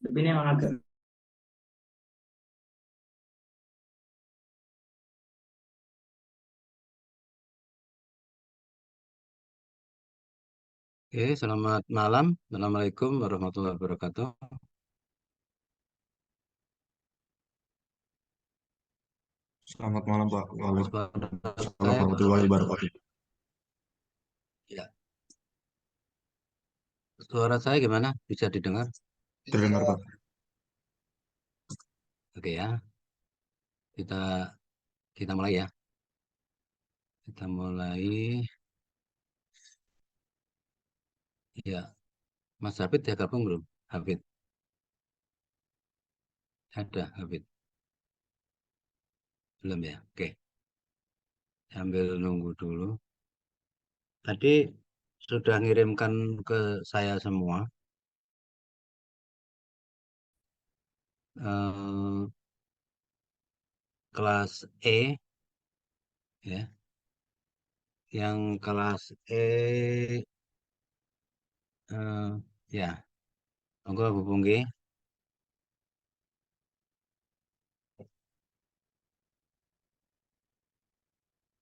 Tapi ini emang agak. Oke, selamat malam. Assalamualaikum warahmatullahi wabarakatuh. Selamat malam Pak. Suara Waalaikumsalam saya warahmatullahi wabarakatuh. ya, suara saya gimana? Bisa didengar? Terdengar Pak. Oke ya, kita kita mulai ya. Kita mulai. Ya, Mas Hafid ya gabung belum? Hafid, ada Hafid belum ya? Oke, sambil nunggu dulu. Tadi sudah ngirimkan ke saya semua eh, kelas E ya. Yang kelas E ya, monggo hubungi.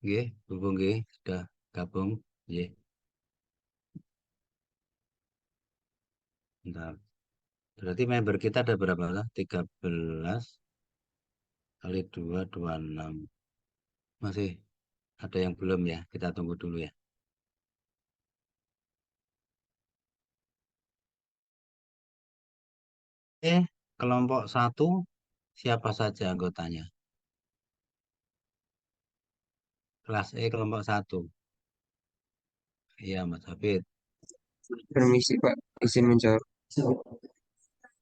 Nggih, hubungi sudah gabung. Nggih, bentar. Berarti member kita ada berapa lah? 13 kali 2, 26. Masih ada yang belum ya? Kita tunggu dulu ya. Kelompok satu siapa saja anggotanya? Kelas kelompok satu. Iya, Mas Hafid. Permisi Pak, izin menjawab.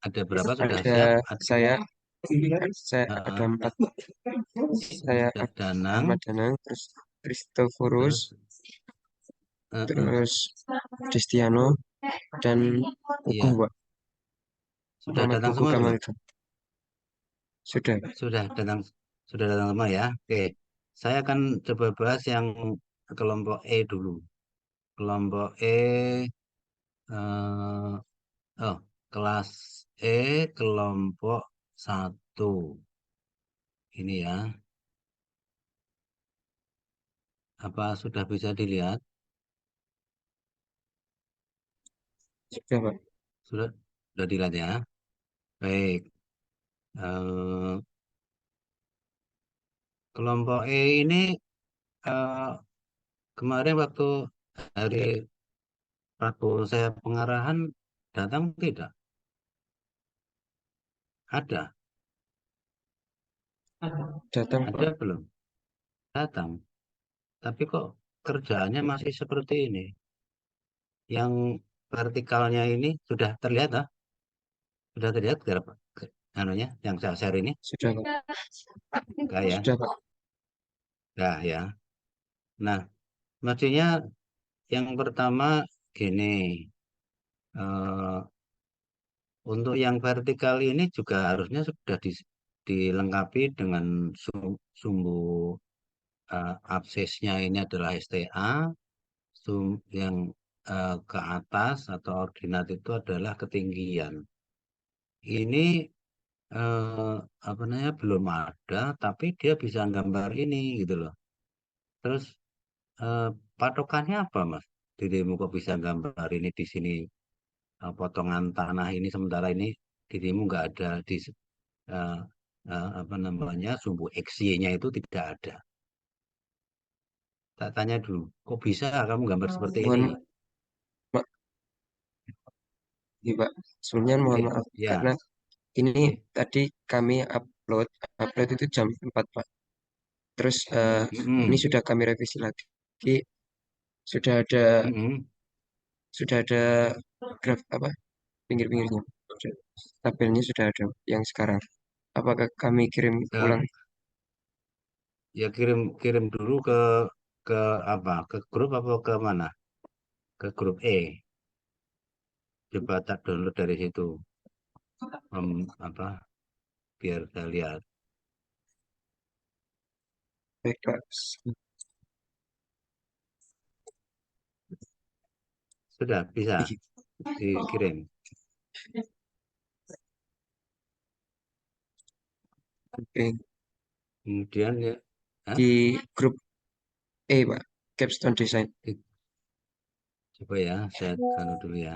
Ada berapa sudah Ada siap? saya, saya ada Heeh. 4. Saya Ada Danang, Ahmad Danang, terus Christoforus, terus heeh. terus Cristiano, dan Ugu Iya, Pak. sudah Muhammad datang Ugu semua Kamal belum? itu. Sudah. Sudah datang, sudah datang semua ya. Oke, saya akan coba bahas yang kelompok E dulu. Kelompok E, eh, oh, kelas E, kelompok satu. Ini ya, apa sudah bisa dilihat? Sudah Pak. Sudah, sudah dilihat ya. Baik, eh, kelompok E ini eh, kemarin waktu hari Rabu saya pengarahan datang tidak? Ada, Datang ada Pak. belum? Datang. Tapi kok kerjaannya masih seperti ini? Yang vertikalnya ini sudah terlihat ah? Sudah terlihat berapa? Anunya, yang saya share ini? Sudah Pak. Enggak ya? Sudah Pak. Enggak ya. Nah, mestinya yang pertama gini, eh, untuk yang vertikal ini juga harusnya sudah dilengkapi dengan sumbu absesnya ini adalah STA, yang ke atas atau ordinat itu adalah ketinggian. Ini eh, apa namanya belum ada, tapi dia bisa gambar ini gitu loh. Terus eh, patokannya apa, Mas? Dirimu kok bisa gambar ini di sini potongan tanah ini sementara ini dirimu nggak ada di eh, apa namanya sumbu XY-nya itu tidak ada. Tak tanya dulu, kok bisa kamu gambar seperti ini? Mohon maaf nih, Pak. Sebelumnya mohon Oke, maaf ya, karena ini oke. tadi kami upload upload itu jam 4 Pak. Terus ini Mm-mm, sudah kami revisi lagi. Sudah ada mm-mm. sudah ada graf apa pinggir-pinggirnya. Tabelnya sudah ada yang sekarang. Apakah kami kirim Ya, ulang? ya kirim kirim dulu ke apa? Ke grup apa ke mana? Ke grup E. Coba tak download dari situ. Apa? Biar saya lihat. Baik, Pak. Sudah bisa Di, dikirim. oke. Kemudian ya, hah? Di grup E, Pak. Capstone Design. Coba ya, saya download dulu ya.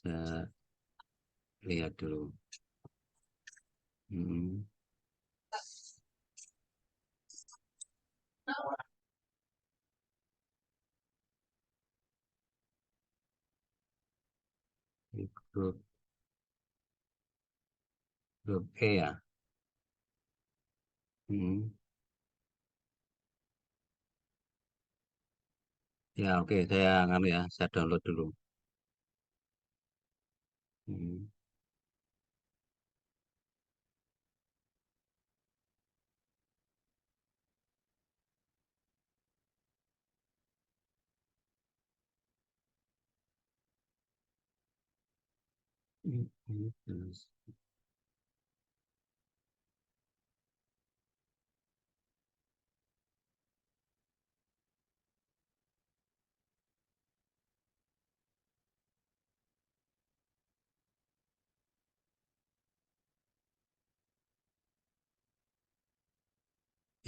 Saya lihat dulu. Hmm, di grup E ya. Hmm. Ya oke, saya nganu ya, saya download dulu. Hmm. Terus.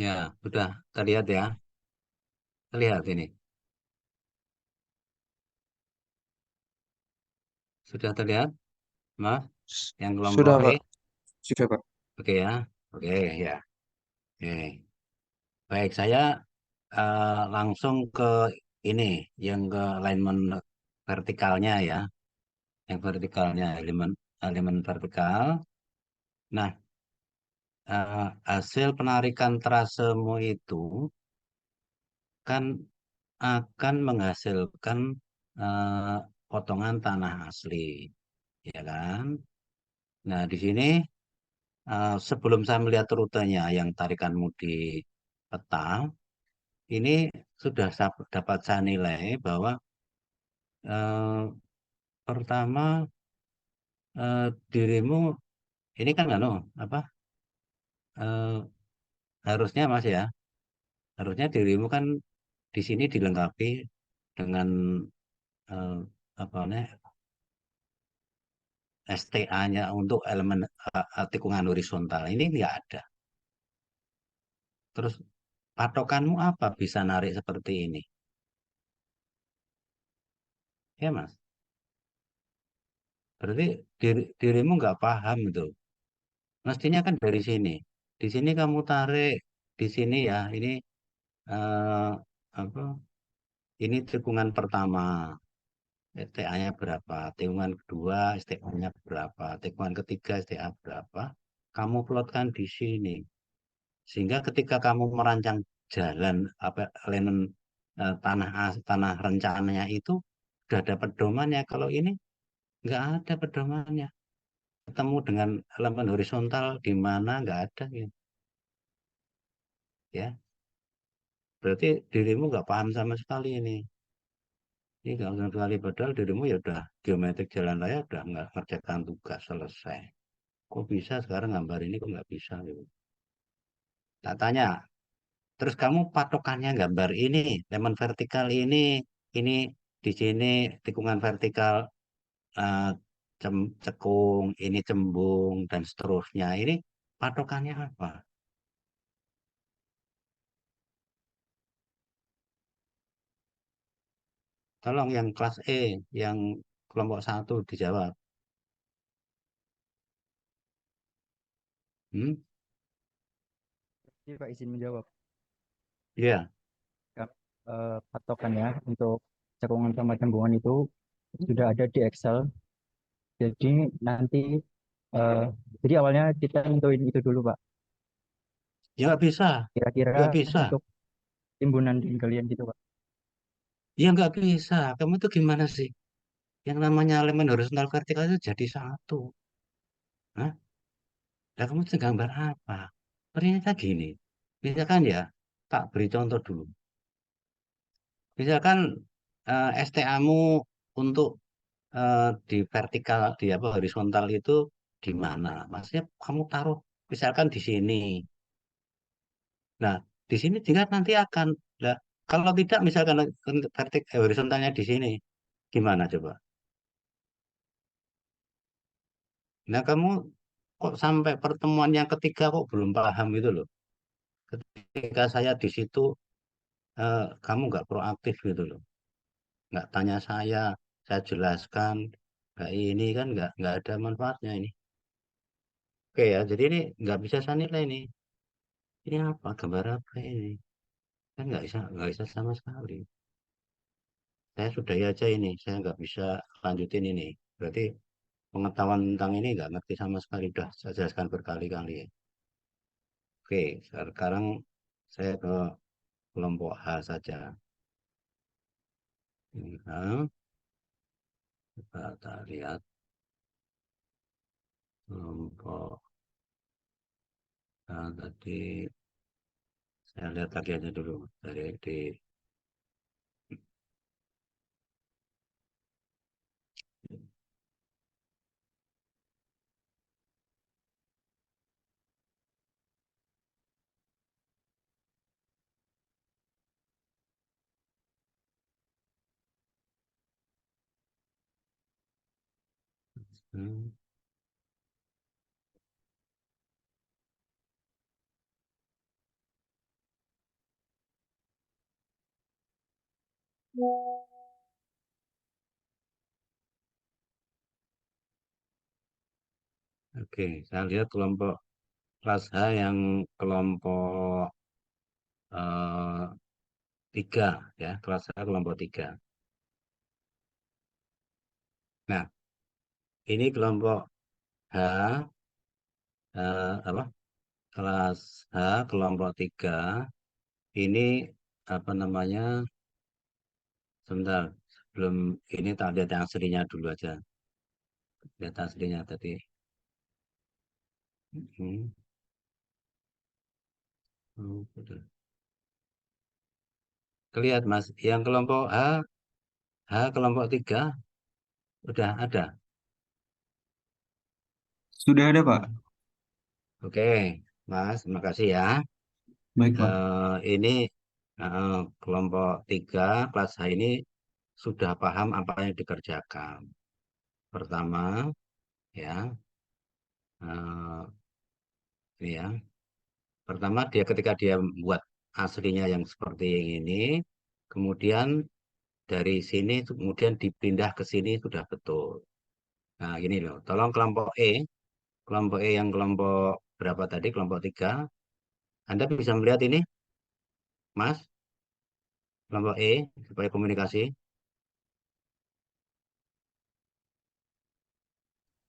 Ya, sudah terlihat ya. Terlihat ini. Sudah terlihat? Mas, yang kelompok Sudah, E, Pak. Sudah, Pak. oke ya, oke ya, oke. Baik, saya langsung ke ini, yang ke alignment vertikalnya ya, yang vertikalnya elemen elemen vertikal. Nah, hasil penarikan trasemu itu kan akan menghasilkan eh, potongan tanah asli, ya kan? Nah, di sini sebelum saya melihat rutenya yang tarikanmu di peta, ini sudah dapat saya nilai bahwa eh, pertama dirimu ini kan nggak apa eh, harusnya Mas ya, harusnya dirimu kan di sini dilengkapi dengan eh, apa namanya STA-nya untuk elemen tikungan horizontal ini nggak ada. Terus patokanmu apa bisa narik seperti ini? Ya Mas, berarti dirimu nggak paham itu. Mestinya kan dari sini. Di sini kamu tarik, di sini ya, ini eh, apa? Ini tikungan pertama, STA-nya berapa? Tikungan kedua, STA-nya berapa? Tikungan ketiga, STA berapa? Kamu plotkan di sini. Sehingga ketika kamu merancang jalan apa elemen tanah rencananya itu sudah ada pedomannya. Kalau ini nggak ada pedomannya. Ketemu dengan elemen horizontal di mana nggak ada gitu. Ya, berarti dirimu nggak paham sama sekali ini. Ini nggak sama sekali padahal dirimu ya udah geometrik jalan raya udah nggak ngerjakan tugas selesai. Kok bisa sekarang gambar ini kok nggak bisa gitu. Tak tanya, terus kamu patokannya gambar ini, elemen vertikal ini di sini tikungan vertikal eh, cekung, ini cembung dan seterusnya. Ini patokannya apa? Tolong yang kelas E, yang kelompok satu dijawab. Hmm? Iya, Pak, izin menjawab. Iya, Ya, patokannya untuk cekungan sama cembungan itu sudah ada di Excel. Jadi nanti eh, jadi awalnya kita nentuin itu dulu, Pak. ya nggak bisa, Kira-kira nggak bisa. untuk timbunan dan galian gitu, Pak. Ya nggak bisa. Kamu itu gimana sih? Yang namanya elemen horizontal vertikal itu jadi satu. Hah? Lah kamu itu gambar apa? Ternyata gini. Misalkan ya, tak beri contoh dulu. Misalkan STA-mu untuk di vertikal, di apa horizontal itu di mana? Maksudnya kamu taruh misalkan di sini. Nah, di sini tinggal nanti akan. Lah, kalau tidak misalkan horizontalnya di sini, gimana coba? Nah, kamu kok sampai pertemuan yang ketiga kok belum paham gitu loh. Ketika saya di situ, kamu nggak proaktif gitu loh. Nggak tanya saya jelaskan, nggak ini kan nggak ada manfaatnya ini. Oke ya, jadi ini nggak bisa saya nilai nih. Ini apa, gambar apa ini? Kan nggak bisa sama sekali. Saya sudahi aja ini, saya nggak bisa lanjutin ini. Berarti pengetahuan tentang ini nggak ngerti sama sekali. Udah saya jelaskan berkali-kali ya. Oke, sekarang saya ke kelompok H saja. Nah, kita lihat kelompok tadi saya lihat lagi aja dulu dari di hmm, Oke, saya lihat kelompok kelas H yang kelompok eh, 3 ya, kelas H kelompok 3. Nah, ini kelompok H apa? Kelas H kelompok 3 ini apa namanya? Sebentar, sebelum ini tak lihat yang aslinya dulu aja. Lihat aslinya tadi. Hmm. Oh, betul. Kelihatan Mas, yang kelompok H kelompok 3 udah ada. Sudah ada, Pak. Oke, Mas, terima kasih ya. Baik, Pak. Ini kelompok 3 kelas H ini sudah paham apa yang dikerjakan. Pertama, ya, eh, ini ya. Pertama dia ketika dia buat aslinya yang seperti ini, kemudian dari sini kemudian dipindah ke sini sudah betul. Nah, ini loh. Tolong kelompok E yang kelompok berapa tadi? Kelompok 3. Anda bisa melihat ini, Mas, kelompok E supaya komunikasi.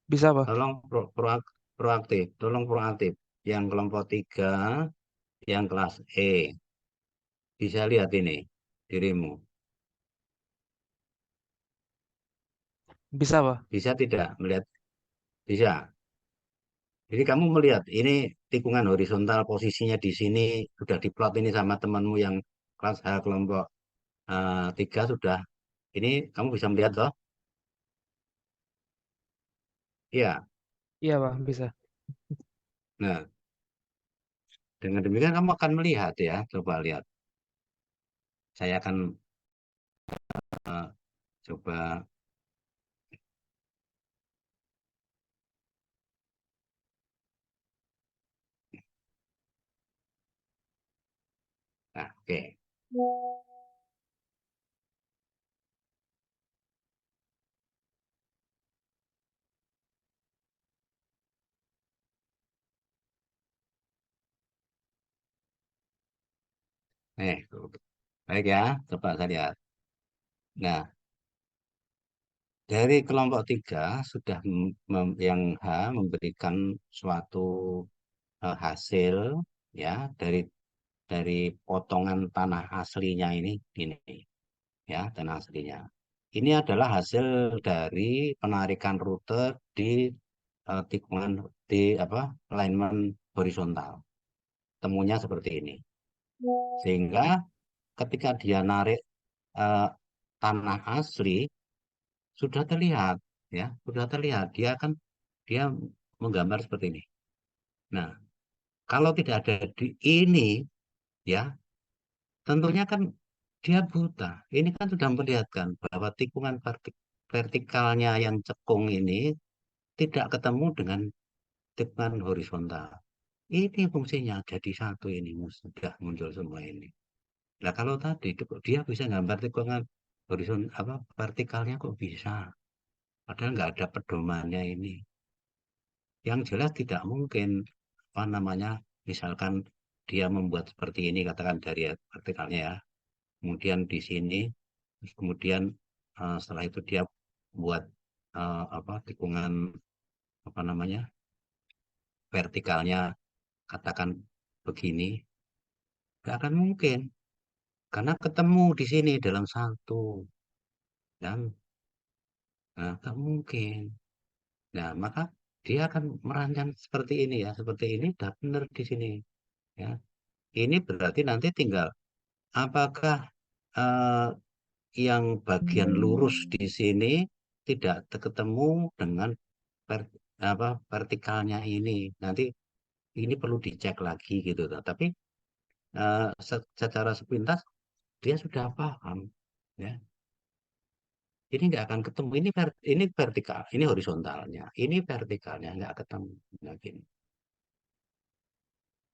Bisa, Pak. Tolong proaktif, tolong proaktif. Yang kelompok 3, yang kelas E. Bisa lihat ini, dirimu. Bisa, Pak. Bisa tidak melihat? Bisa. Jadi kamu melihat, ini tikungan horizontal posisinya di sini, sudah diplot ini sama temanmu yang kelas H kelompok 3 sudah. Ini kamu bisa melihat toh? Iya. Iya, Pak. Bisa. Nah, dengan demikian kamu akan melihat ya. Coba lihat. Saya akan coba. Nah, oke. Baik ya. Coba saya lihat. Nah, dari kelompok 3 sudah yang H memberikan suatu hasil ya dari potongan tanah aslinya ini ya tanah aslinya. Ini adalah hasil dari penarikan rute di tikungan di apa alignment horizontal. Temunya seperti ini. Sehingga ketika dia narik eh, tanah asli sudah terlihat ya, sudah terlihat dia menggambar seperti ini. Nah, kalau tidak ada di ini ya, tentunya kan dia buta. Ini kan sudah memperlihatkan bahwa tikungan vertikalnya yang cekung ini tidak ketemu dengan tikungan horizontal. Ini fungsinya jadi satu ini sudah muncul semua ini. Nah kalau tadi dia bisa gambar tikungan horizontal apa vertikalnya kok bisa? Padahal nggak ada pedomannya ini. Yang jelas tidak mungkin apa namanya misalkan dia membuat seperti ini katakan dari vertikalnya ya. Kemudian di sini terus kemudian setelah itu dia buat apa tikungan apa namanya vertikalnya katakan begini nggak akan mungkin karena ketemu di sini dalam satu dan nggak mungkin. Nah maka dia akan merancang seperti ini ya seperti ini udah benar di sini ya. Ini berarti nanti tinggal apakah eh, yang bagian lurus di sini tidak ketemu dengan ver- vertikalnya ini. Nanti ini perlu dicek lagi gitu. Tapi secara sepintas dia sudah paham. Ya, ini nggak akan ketemu. Ini vertikal, ini horizontalnya, ini vertikalnya nggak ketemu. Nah, gini,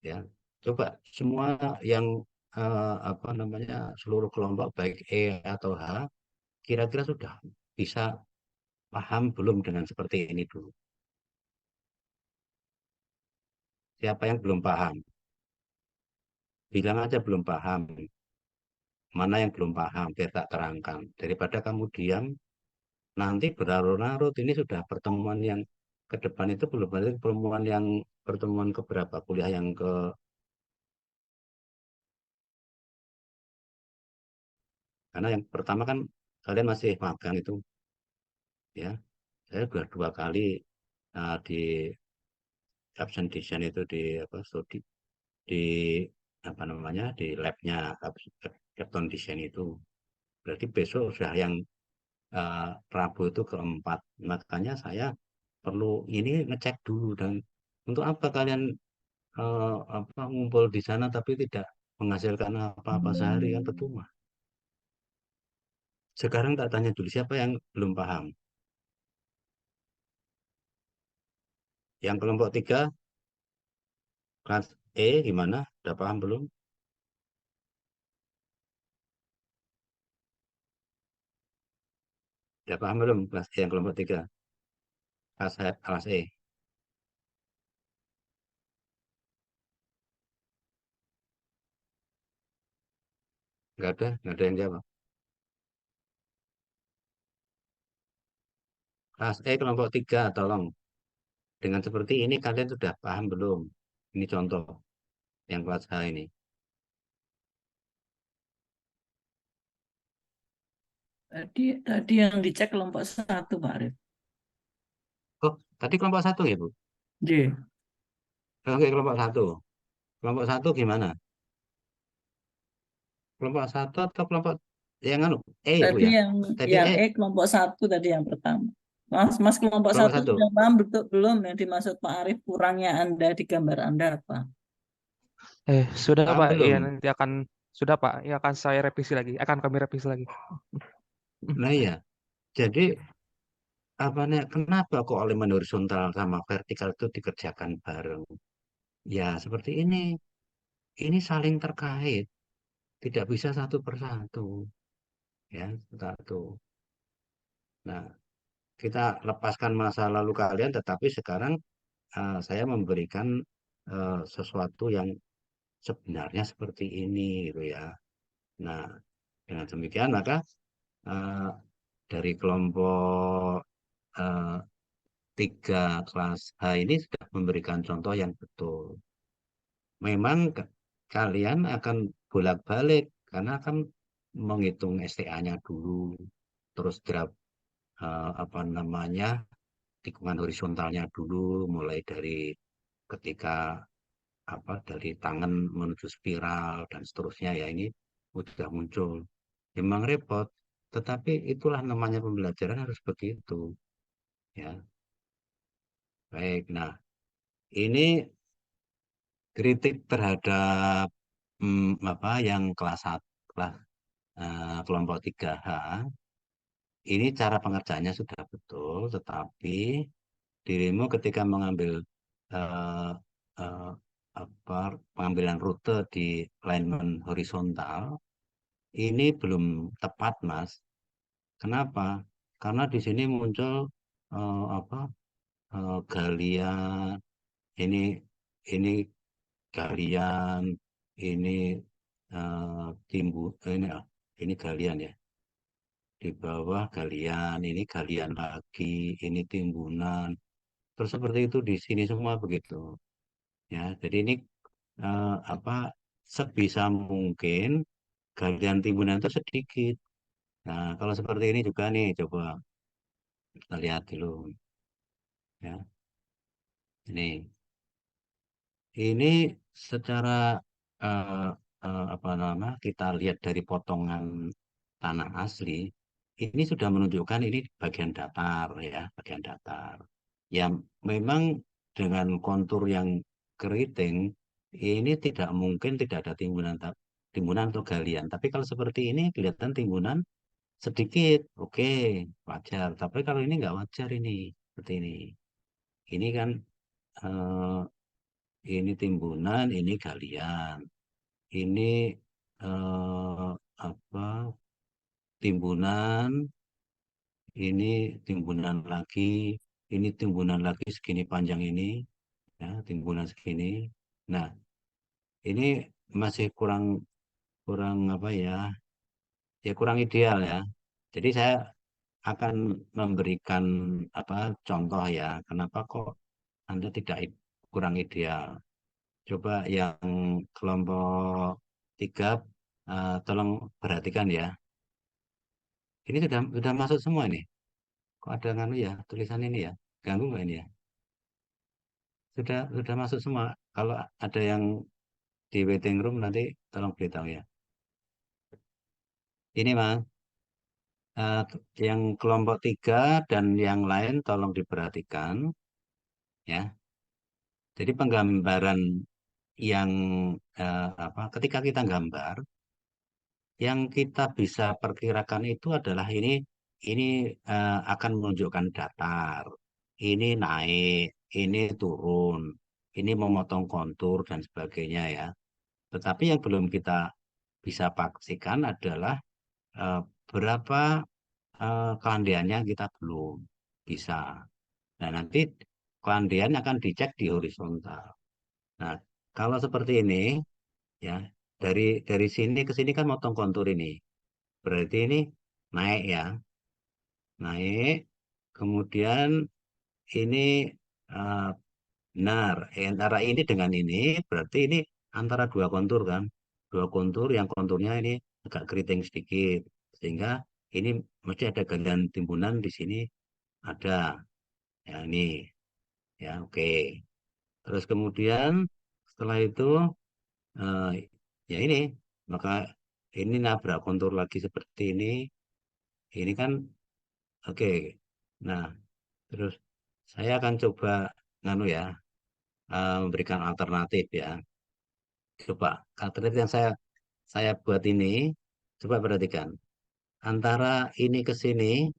ya, coba semua yang apa namanya seluruh kelompok baik E atau H kira-kira sudah bisa paham belum dengan seperti ini dulu. Siapa yang belum paham? Bilang aja belum paham. Mana yang belum paham, biar tak terangkan. Daripada kamu diam, nanti berlarut-larut. Ini sudah pertemuan yang ke depan itu belum ada pertemuan keberapa kuliah yang ke, karena yang pertama kan kalian masih magang itu ya. Saya sudah 2 kali di absen design itu di apa studi di apa namanya di labnya Captain Design itu. Berarti besok sudah yang Rabu itu keempat. Makanya saya perlu ini ngecek dulu, dan untuk apa kalian apa ngumpul di sana tapi tidak menghasilkan apa-apa sehari, kan percuma. Sekarang tak tanya dulu, siapa yang belum paham? Yang kelompok 3 kelas E gimana? Udah paham belum? Udah paham belum kelas E yang kelompok 3? Kelas E. Nggak ada yang jawab. Kelas E kelompok 3 tolong. Dengan seperti ini kalian sudah paham belum? Ini contoh yang kelas H ini. Tadi yang dicek kelompok 1, Pak Arif. Oh, tadi kelompok 1 ya, Bu? J. Oke, kelompok 1. Kelompok 1 gimana? Kelompok 1 atau kelompok yang anu? E ya, Bu Tadi ya? yang Tadi E, kelompok 1 tadi yang pertama. Mas kelompok kelompok 1 1. sudah paham betul belum yang dimaksud Pak Arif, kurangnya Anda di gambar Anda apa? Sudah Paham Pak, iya belum? nanti akan sudah Pak, ya akan saya revisi lagi, akan kami revisi lagi. Nah ya, jadi apa nih? Kenapa kok elemen horizontal sama vertikal itu dikerjakan bareng? Ya, seperti ini. Ini saling terkait, tidak bisa satu persatu, ya, satu. Nah, kita lepaskan masa lalu kalian, tetapi sekarang saya memberikan sesuatu yang sebenarnya seperti ini, gitu ya. Nah, dengan demikian maka eh, dari kelompok eh, 3 kelas H ini sudah memberikan contoh yang betul. Memang kalian akan bolak-balik karena akan menghitung STA-nya dulu, terus graf apa namanya tikungan horizontalnya dulu, mulai dari ketika apa dari tangan menuju spiral dan seterusnya ya, ini sudah muncul. Memang repot, tetapi itulah namanya pembelajaran, harus begitu ya. Baik, nah ini kritik terhadap apa yang kelas 1, kelas kelompok 3H. Ini cara pengerjaannya sudah betul, tetapi dirimu ketika mengambil eh, eh, apa pengambilan rute di alignment horizontal ini belum tepat, Mas. Kenapa? Karena di sini muncul apa galian, ini ini galian, ini timbul, ini galian ya. Di bawah galian, ini galian lagi, ini timbunan. Terus seperti itu di sini semua begitu. Ya, jadi ini apa sebisa mungkin galian timbunan itu sedikit. Nah, kalau seperti ini juga nih, coba kita lihat dulu. Ya, ini secara eh, apa nama kita lihat dari potongan tanah asli, ini sudah menunjukkan ini bagian datar ya, bagian datar. Ya, memang dengan kontur yang keriting, ini tidak mungkin tidak ada timbunan timbunan atau galian. Tapi kalau seperti ini kelihatan timbunan sedikit, oke, wajar. Tapi kalau ini nggak wajar, ini seperti ini. Ini kan eh, ini timbunan, ini galian. Ini apa timbunan, ini timbunan lagi, ini timbunan lagi segini panjang ini. ya, timbunan segini. Nah, ini masih kurang kurang apa ya kurang ideal ya. Jadi saya akan memberikan apa contoh ya, kenapa kok Anda tidak kurang ideal. Coba yang kelompok 3, tolong perhatikan ya. Ini sudah masuk semua nih. Kok ada nganu ya tulisan ini ya? Ganggu nggak ini ya? Sudah masuk semua. Kalau ada yang di waiting room nanti tolong beritahu ya. Ini Mas, eh, yang kelompok 3 dan yang lain tolong diperhatikan ya. Jadi penggambaran yang apa? Ketika kita gambar, yang kita bisa perkirakan itu adalah ini akan menunjukkan datar, ini naik, ini turun, ini memotong kontur dan sebagainya ya. Tetapi yang belum kita bisa pastikan adalah eh, berapa kelandiannya kita belum bisa. Nah, nanti kelandian akan dicek di horizontal. Nah, kalau seperti ini ya, dari sini ke sini kan motong kontur ini. Berarti ini naik ya, naik. Kemudian ini eh, benar. Antara ini dengan ini berarti ini antara dua kontur kan. Dua kontur yang konturnya ini agak keriting sedikit. Sehingga ini mesti ada galian timbunan di sini ada. Ya ini ya oke. Terus kemudian setelah itu eh, ya ini maka ini nabrak kontur lagi seperti ini. Ini kan oke. Nah, terus saya akan coba nganu ya, memberikan alternatif ya. Coba alternatif yang saya buat ini, coba perhatikan. Antara ini ke sini,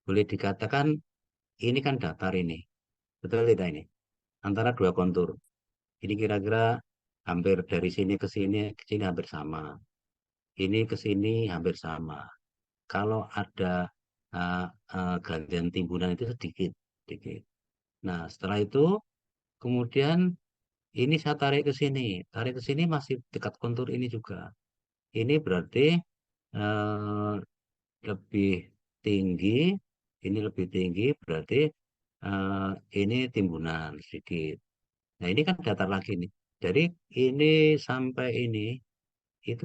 boleh dikatakan ini kan datar ini. Betul tidak ini? Antara dua kontur. Ini kira-kira hampir dari sini ke sini hampir sama. Ini ke sini hampir sama. Kalau ada uh, gradien timbunan itu sedikit, sedikit. Nah, setelah itu kemudian ini saya tarik ke sini masih dekat kontur ini juga. Ini berarti eh, lebih tinggi, ini lebih tinggi, berarti eh, ini timbunan sedikit. Nah, ini kan datar lagi nih. Dari ini sampai ini itu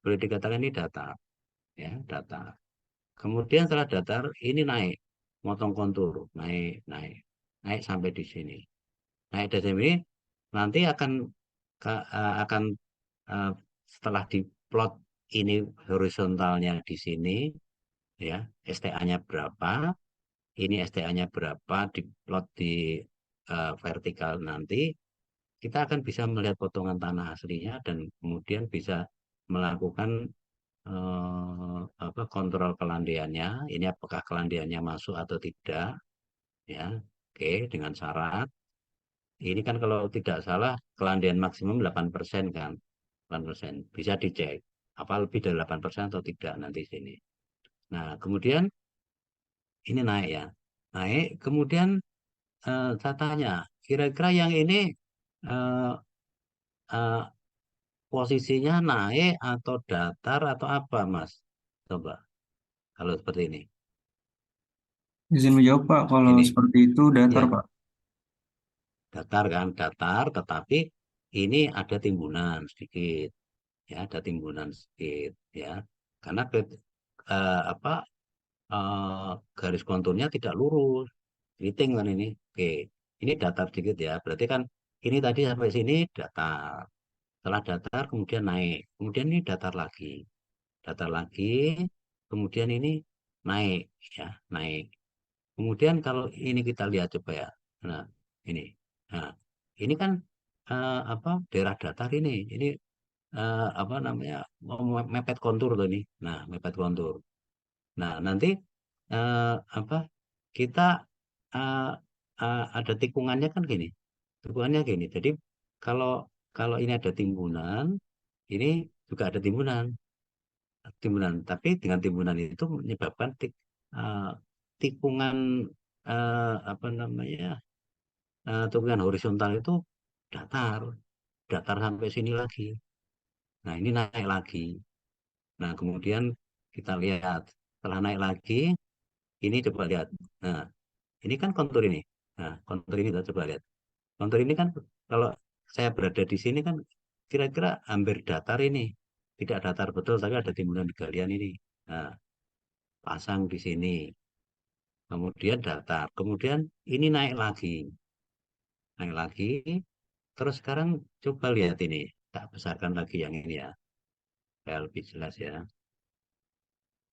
boleh dikatakan ini datar, ya, datar. Kemudian setelah datar ini naik, motong kontur, naik, naik, naik sampai di sini. Naik dari sini nanti akan eh, setelah diplot ini horizontalnya di sini ya STA-nya berapa, ini STA-nya berapa, diplot di vertikal nanti kita akan bisa melihat potongan tanah aslinya dan kemudian bisa melakukan apa kontrol kelandiannya, ini apakah kelandiannya masuk atau tidak ya. Oke, dengan syarat ini kan kalau tidak salah kelandian maksimum 8% kan. 8%. Bisa dicek apa lebih dari 8% atau tidak nanti sini. Nah, kemudian ini naik ya. Naik, kemudian saya tanya, kira-kira yang ini eh, eh, posisinya naik atau datar atau apa, Mas? Coba, kalau seperti ini. Izin menjawab Pak, kalau Ini, seperti itu datar ya, Pak. datar kan, datar, tetapi ini ada timbunan sedikit, ya, ada timbunan sedikit, ya, karena apa garis konturnya tidak lurus, keriting kan ini. Oke, ini datar sedikit ya. Berarti kan ini tadi sampai sini datar. Setelah datar kemudian naik. Kemudian ini datar lagi. Datar lagi. Kemudian ini naik ya, naik. Kemudian kalau ini kita lihat coba ya. Nah, ini. Nah, ini kan apa daerah datar ini. Ini apa namanya mepet kontur tuh ini. Nah, mepet kontur. Nah, nanti apa kita eh, ada tikungannya kan gini, tikungannya gini. Jadi kalau kalau ini ada timbunan, ini juga ada timbunan, timbunan. Tapi dengan timbunan itu menyebabkan tikungan apa namanya tikungan horizontal itu datar, datar sampai sini lagi. Nah, ini naik lagi. Nah, kemudian kita lihat setelah naik lagi, ini coba lihat. Nah, ini kan kontur ini. Nah, kontur ini kita coba lihat. Kontur ini kan kalau saya berada di sini kan kira-kira hampir datar ini. Tidak datar betul, tapi ada timbunan di galian ini. Nah, pasang di sini. Kemudian datar. Kemudian ini naik lagi. Naik lagi. Terus sekarang coba lihat ini. Tak besarkan lagi yang ini ya. Supaya lebih jelas ya.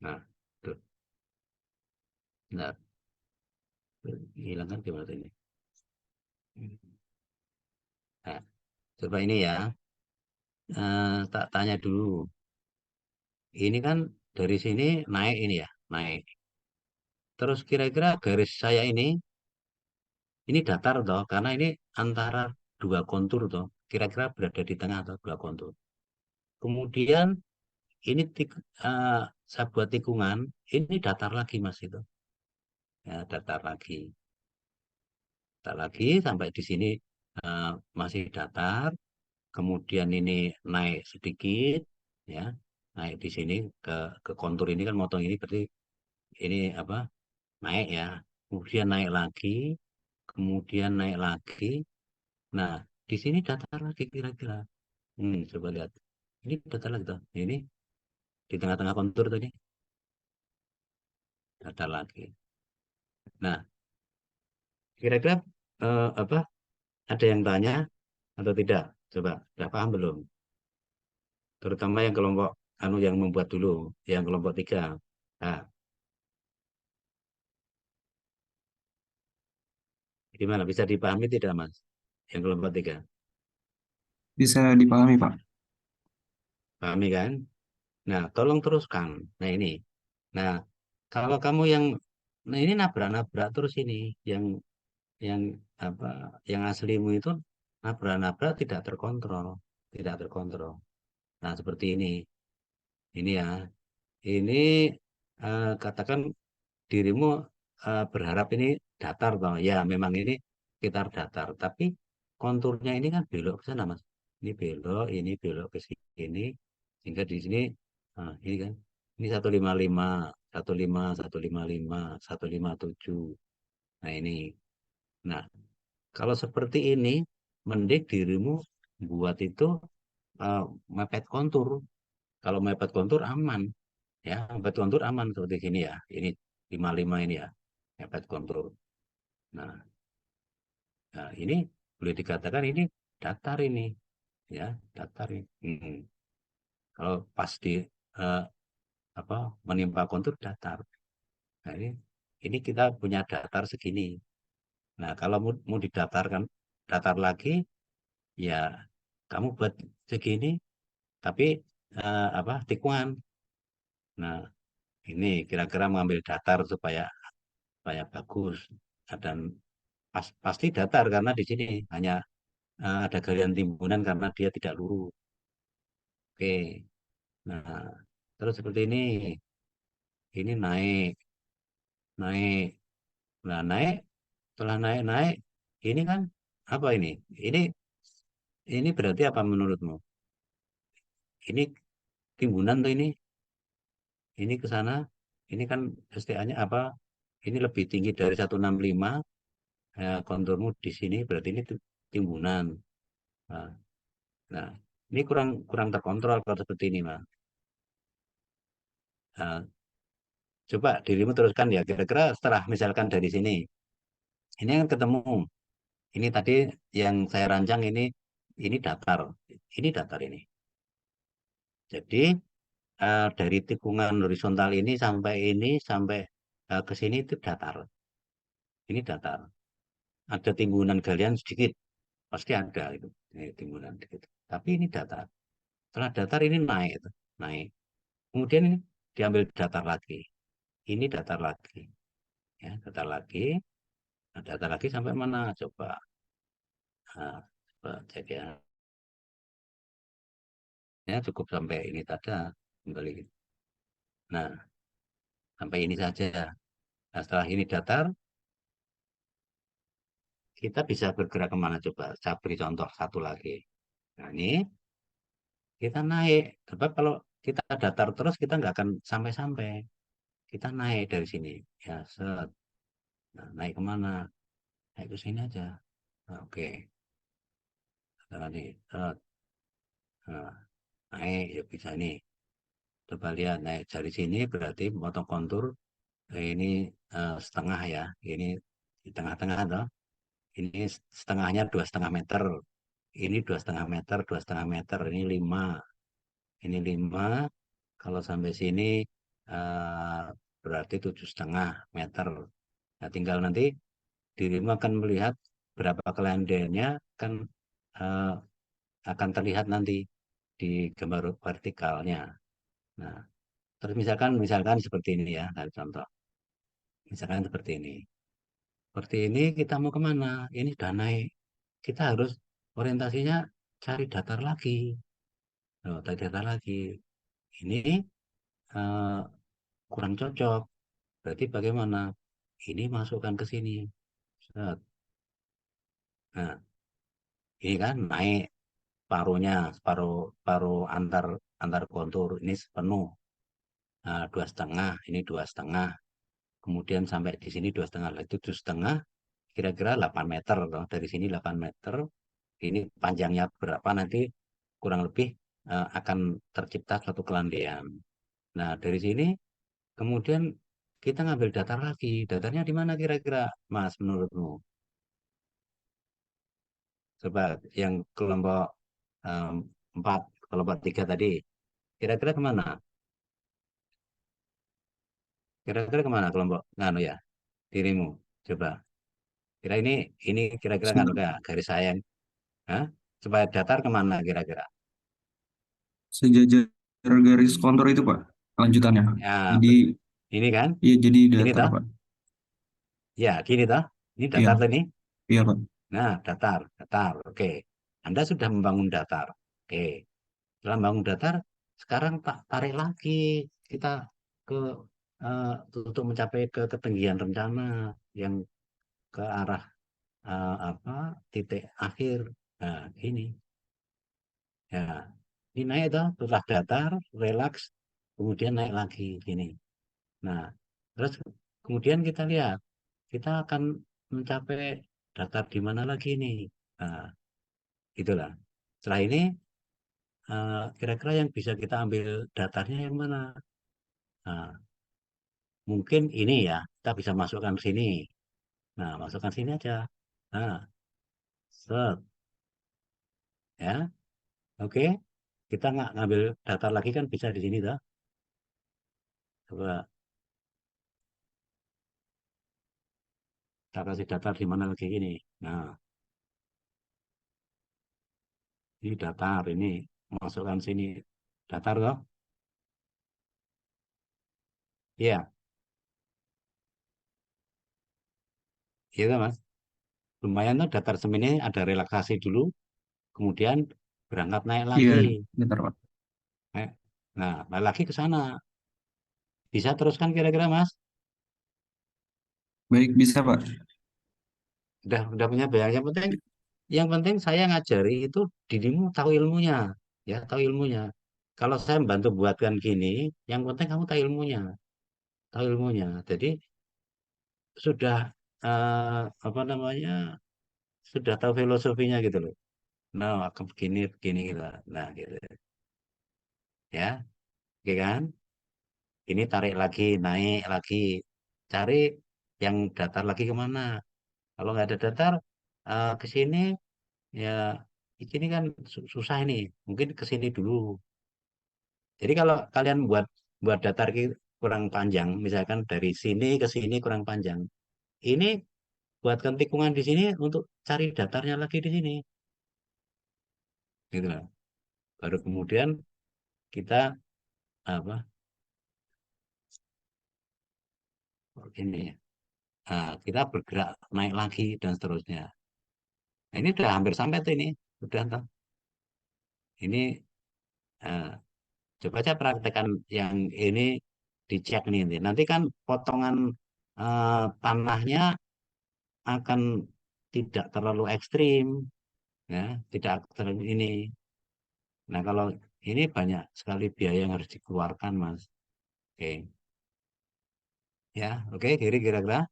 Nah, tuh. Nah, hilangkan gimana tuh ini. Nah, coba ini ya. Tak tanya dulu. Ini kan dari sini naik ini ya. Naik. Terus kira-kira garis saya ini datar toh. Karena ini antara dua kontur toh. Kira-kira berada di tengah atau dua kontur. Kemudian ini saya buat tikungan. Ini datar lagi mas itu. Ya, datar lagi. Datar lagi sampai di sini masih datar. Kemudian ini naik sedikit, ya, naik di sini ke kontur ini kan motong ini berarti ini apa naik ya. Kemudian naik lagi, kemudian naik lagi. Nah, di sini datar lagi kira-kira. Coba lihat. Ini datar lagi tuh. Ini di tengah-tengah kontur tadi datar lagi. Nah, kira-kira apa? Ada yang tanya atau tidak? Coba, udah paham belum? Terutama yang kelompok anu yang membuat dulu, yang kelompok 3. Nah, gimana? Bisa dipahami tidak, Mas? Yang kelompok 3. Bisa dipahami, Pak. Pahami kan? Nah, tolong teruskan. Nah, ini. Nah, kalau kamu yang nah ini nabrak-nabrak terus ini yang apa yang aslimu itu nabrak-nabrak tidak terkontrol, tidak terkontrol. Nah, seperti ini. Ini ya. Ini katakan dirimu berharap ini datar toh. Ya, memang ini sekitar datar, tapi konturnya ini kan belok ke sana, Mas. Ini belok ke sini sehingga di sini ini kan ini 155, 15, 155, 157. Nah, ini. Nah, kalau seperti ini mending dirimu buat itu eh, mepet kontur. Kalau mepet kontur aman. Ya, mepet kontur aman seperti sini ya. Ini 55 ini ya. Mepet kontur. Nah, ini boleh dikatakan ini datar ini, ya, datar ini. Kalau pas di eh, apa menimpa kontur datar. Nah, ini kita punya datar segini. Nah, kalau mau didatarkan datar lagi, ya kamu buat segini, tapi tikungan. Nah, ini kira-kira mengambil datar supaya supaya bagus. Dan pasti datar karena di sini hanya ada galian timbunan karena dia tidak lurus. Oke, nah terus seperti ini naik, naik, nah naik, setelah naik, ini kan apa ini? Ini ini berarti apa menurutmu? Ini timbunan tuh ini ke sana, ini kan STA-nya apa? Ini lebih tinggi dari 165, konturmu di sini berarti ini timbunan. Nah, nah, ini kurang kurang terkontrol kalau seperti ini, Mas. Nah, coba dirimu teruskan ya, kira-kira setelah misalkan dari sini, ini kan ketemu, ini tadi yang saya rancang ini datar, ini datar ini. Jadi dari tikungan horizontal ini sampai ke sini itu datar, ini datar. Ada timbunan galian sedikit, pasti ada itu, timbunan sedikit. Tapi ini datar. Setelah datar ini naik, itu, naik. Kemudian ini diambil datar lagi, ini datar lagi, ya datar lagi, nah, datar lagi sampai mana? Coba. Nah, coba cek ya. Ya, cukup sampai ini saja. Kembali. Nah, sampai ini saja. Nah, setelah ini datar, kita bisa bergerak kemana coba? Saya beri contoh satu lagi. Nah, ini kita naik. Sebab kalau kita datar terus, kita nggak akan sampai-sampai. Kita naik dari sini. Ya, set. Nah, naik kemana? Naik ke sini aja. Nah, oke. Tadi, set. Nah, naik, ya bisa nih. Coba lihat, naik dari sini berarti potong kontur. Ini setengah ya. Ini di tengah-tengah toh. Ini setengahnya 2,5 meter. Ini 2,5 meter, 2,5 meter. Ini 5. Ini 5. Kalau sampai sini eh, berarti 7,5 meter. Nah, tinggal nanti dirimu akan melihat berapa kelendernya kan eh, akan terlihat nanti di gambar vertikalnya. Nah, terus misalkan seperti ini ya, dari contoh. Misalkan seperti ini. Seperti ini kita mau kemana? Ini sudah naik. Kita harus orientasinya cari datar lagi. Oh, cari datar lagi. Ini eh, kurang cocok. Berarti bagaimana? Ini masukkan ke sini. Set. Nah, ini kan naik paruhnya, paruh antar antar kontur ini penuh. Nah, 2,5, ini 2,5. Kemudian sampai di sini 2,5, itu 7,5. Kira-kira 8 meter loh. Dari sini 8 meter. Ini panjangnya berapa nanti kurang lebih akan tercipta suatu kelandaian. Nah, dari sini kemudian kita ngambil datar lagi. Datarnya di mana kira-kira, Mas, menurutmu? Coba yang kelompok em, 4, kelompok 3 tadi. Kira-kira kemana? Kira-kira kemana kelompok nganu ya? Dirimu. Coba. Kira ini kira-kira nganu Se- kayak garis sayang. Hah? Supaya datar kemana kira-kira? Sejajar garis kontur itu Pak, lanjutannya. Ya, Jadi, ini kan? ya jadi Ini datar toh? Pak. Ya, gini toh? Ini Iya, datar tuh nih. iya Pak. Nah, datar, datar. Oke. Anda sudah membangun datar. Oke. Setelah membangun datar, sekarang tak tarik lagi kita ke untuk mencapai ke ketinggian rencana yang ke arah apa titik akhir. Nah, ini. Ya, ini naik toh, setelah datar, relaks, kemudian naik lagi gini. Nah, terus kemudian kita lihat, kita akan mencapai datar di mana lagi nih. Nah, itulah. Setelah ini, kira-kira yang bisa kita ambil datarnya yang mana? Nah, mungkin ini ya, kita bisa masukkan sini. Nah, masukkan sini aja. Nah, set, ya, oke. Kita nggak ngambil datar lagi kan bisa di sini toh. Coba kita kasih datar di mana lagi ini. Nah, ini datar ini masukkan sini. Datar toh? Iya, iya toh, Mas. Lumayan tuh datar semennya ada relaksasi dulu, kemudian berangkat naik Iya, lagi. datar Pak. Naik. Nah, naik lagi ke sana. Bisa teruskan kira-kira, Mas? Baik, bisa Pak. Udah punya bayang. Yang penting saya ngajari itu dirimu tahu ilmunya, ya tahu ilmunya. Kalau saya membantu buatkan gini, yang penting kamu tahu ilmunya, tahu ilmunya. Jadi sudah apa namanya, sudah tahu filosofinya gitu loh. Nah, aku begini begini gitu. Nah, gitu ya, oke kan? Ini tarik lagi, naik lagi, cari yang datar lagi kemana. Kalau nggak ada datar ke sini ya, di sini kan susah ini. Mungkin ke sini dulu. Jadi kalau kalian buat buat datar kurang panjang, misalkan dari sini ke sini kurang panjang, ini buatkan tikungan di sini untuk cari datarnya lagi di sini, gitu loh. Baru kemudian kita apa ini, kita bergerak naik lagi dan seterusnya. Nah, ini udah hampir sampai tuh ini, udah toh. Ini eh, coba aja praktekkan yang ini dicek nih. Nanti kan potongan tanahnya akan tidak terlalu ekstrim, ya, tidak terlalu ini. Nah, kalau ini banyak sekali biaya yang harus dikeluarkan, Mas. Oke, ya, oke, kira-kira.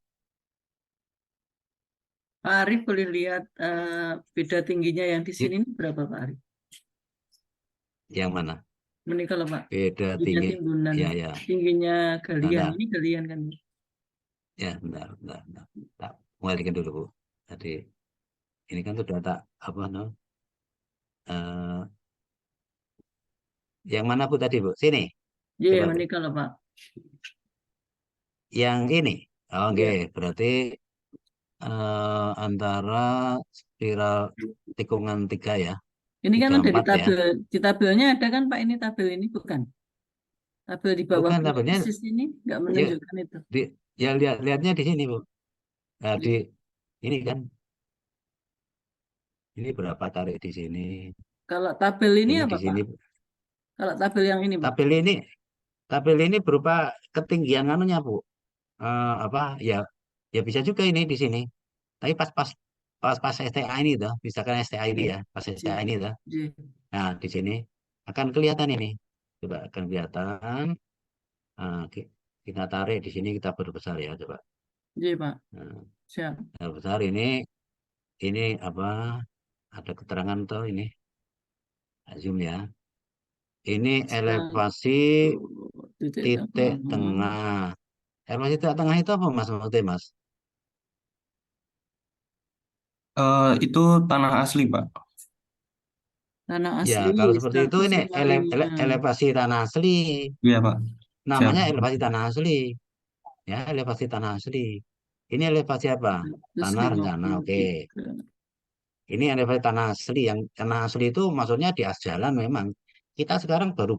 Pak Arif boleh lihat beda tingginya yang di Y- sini ini berapa Pak Arif? Yang mana? Ini kalau Pak, Beda beda tinggi. timbunan, Ya, ya. tingginya galian. Bentar, Ini galian kan? ya, bentar. Tak kembalikan dulu, Bu. Tadi ini kan sudah tak apa no? eh, yang mana Bu tadi, Bu? Sini. Iya, Coba, Bu. ini kalau Pak. Yang ini. Oke, Iya. berarti antara spiral tikungan 3 ya. Ini kan Tiga ada empat ya. di tabelnya ada kan Pak, ini tabel ini bukan? Tabel di bawah Bukan tabelnya analisis ini nggak ya menunjukkan itu. di ya lihatnya di sini, Bu. Nah, Iya. di ini kan ini berapa tarik di sini. Kalau tabel ini Ini apa di Pak? sini Kalau tabel yang ini Pak? tabel ini tabel ini berupa ketinggian anunya, Bu. Apa ya ya bisa juga ini di sini. Tapi pas STA ini tuh, misalkan STA ini Iya. ya, pas Iya. STA ini tuh. Iya. Nah, di sini akan kelihatan ini. Coba akan kelihatan. Nah, kita tarik di sini kita perbesar ya, coba. Iya Pak. Nah, Siap. kita besar ini apa? Ada keterangan tuh ini. Zoom ya. Ini elevasi Satu titik titik tengah. tengah. Elevasi titik tengah itu apa, Mas? Maksudnya, Mas? Itu tanah asli, Pak. Tanah Ya, asli kalau seperti itu ini 155. elevasi tanah asli. Iya, Pak. Siap. Namanya elevasi tanah asli. Ya, elevasi tanah asli. Ini elevasi apa? Tanah rencana. Oke. 153. Ini elevasi tanah asli. Yang tanah asli itu maksudnya di as jalan memang. Kita sekarang baru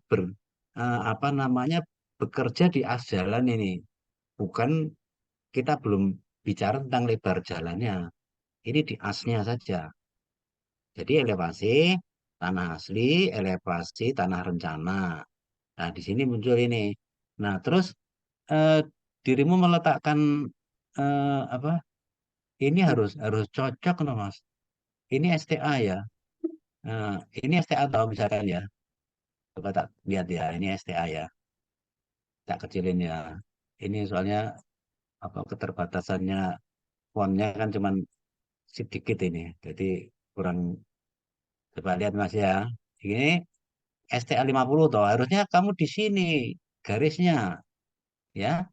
apa namanya bekerja di as jalan ini. Bukan kita belum bicara tentang lebar jalannya. Ini di asnya saja. Jadi elevasi tanah asli, elevasi tanah rencana. Nah, di sini muncul ini. Nah, terus eh, dirimu meletakkan apa? Ini harus harus cocok loh, Mas. Ini STA ya. Nah, ini STA atau misalkan ya. Coba tak lihat ya, ini STA ya. Tak kecilin ya. Ini soalnya apa keterbatasannya fontnya kan cuman sedikit ini. Jadi kurang coba lihat Mas ya. Ini STA 50 toh. Harusnya kamu di sini garisnya ya,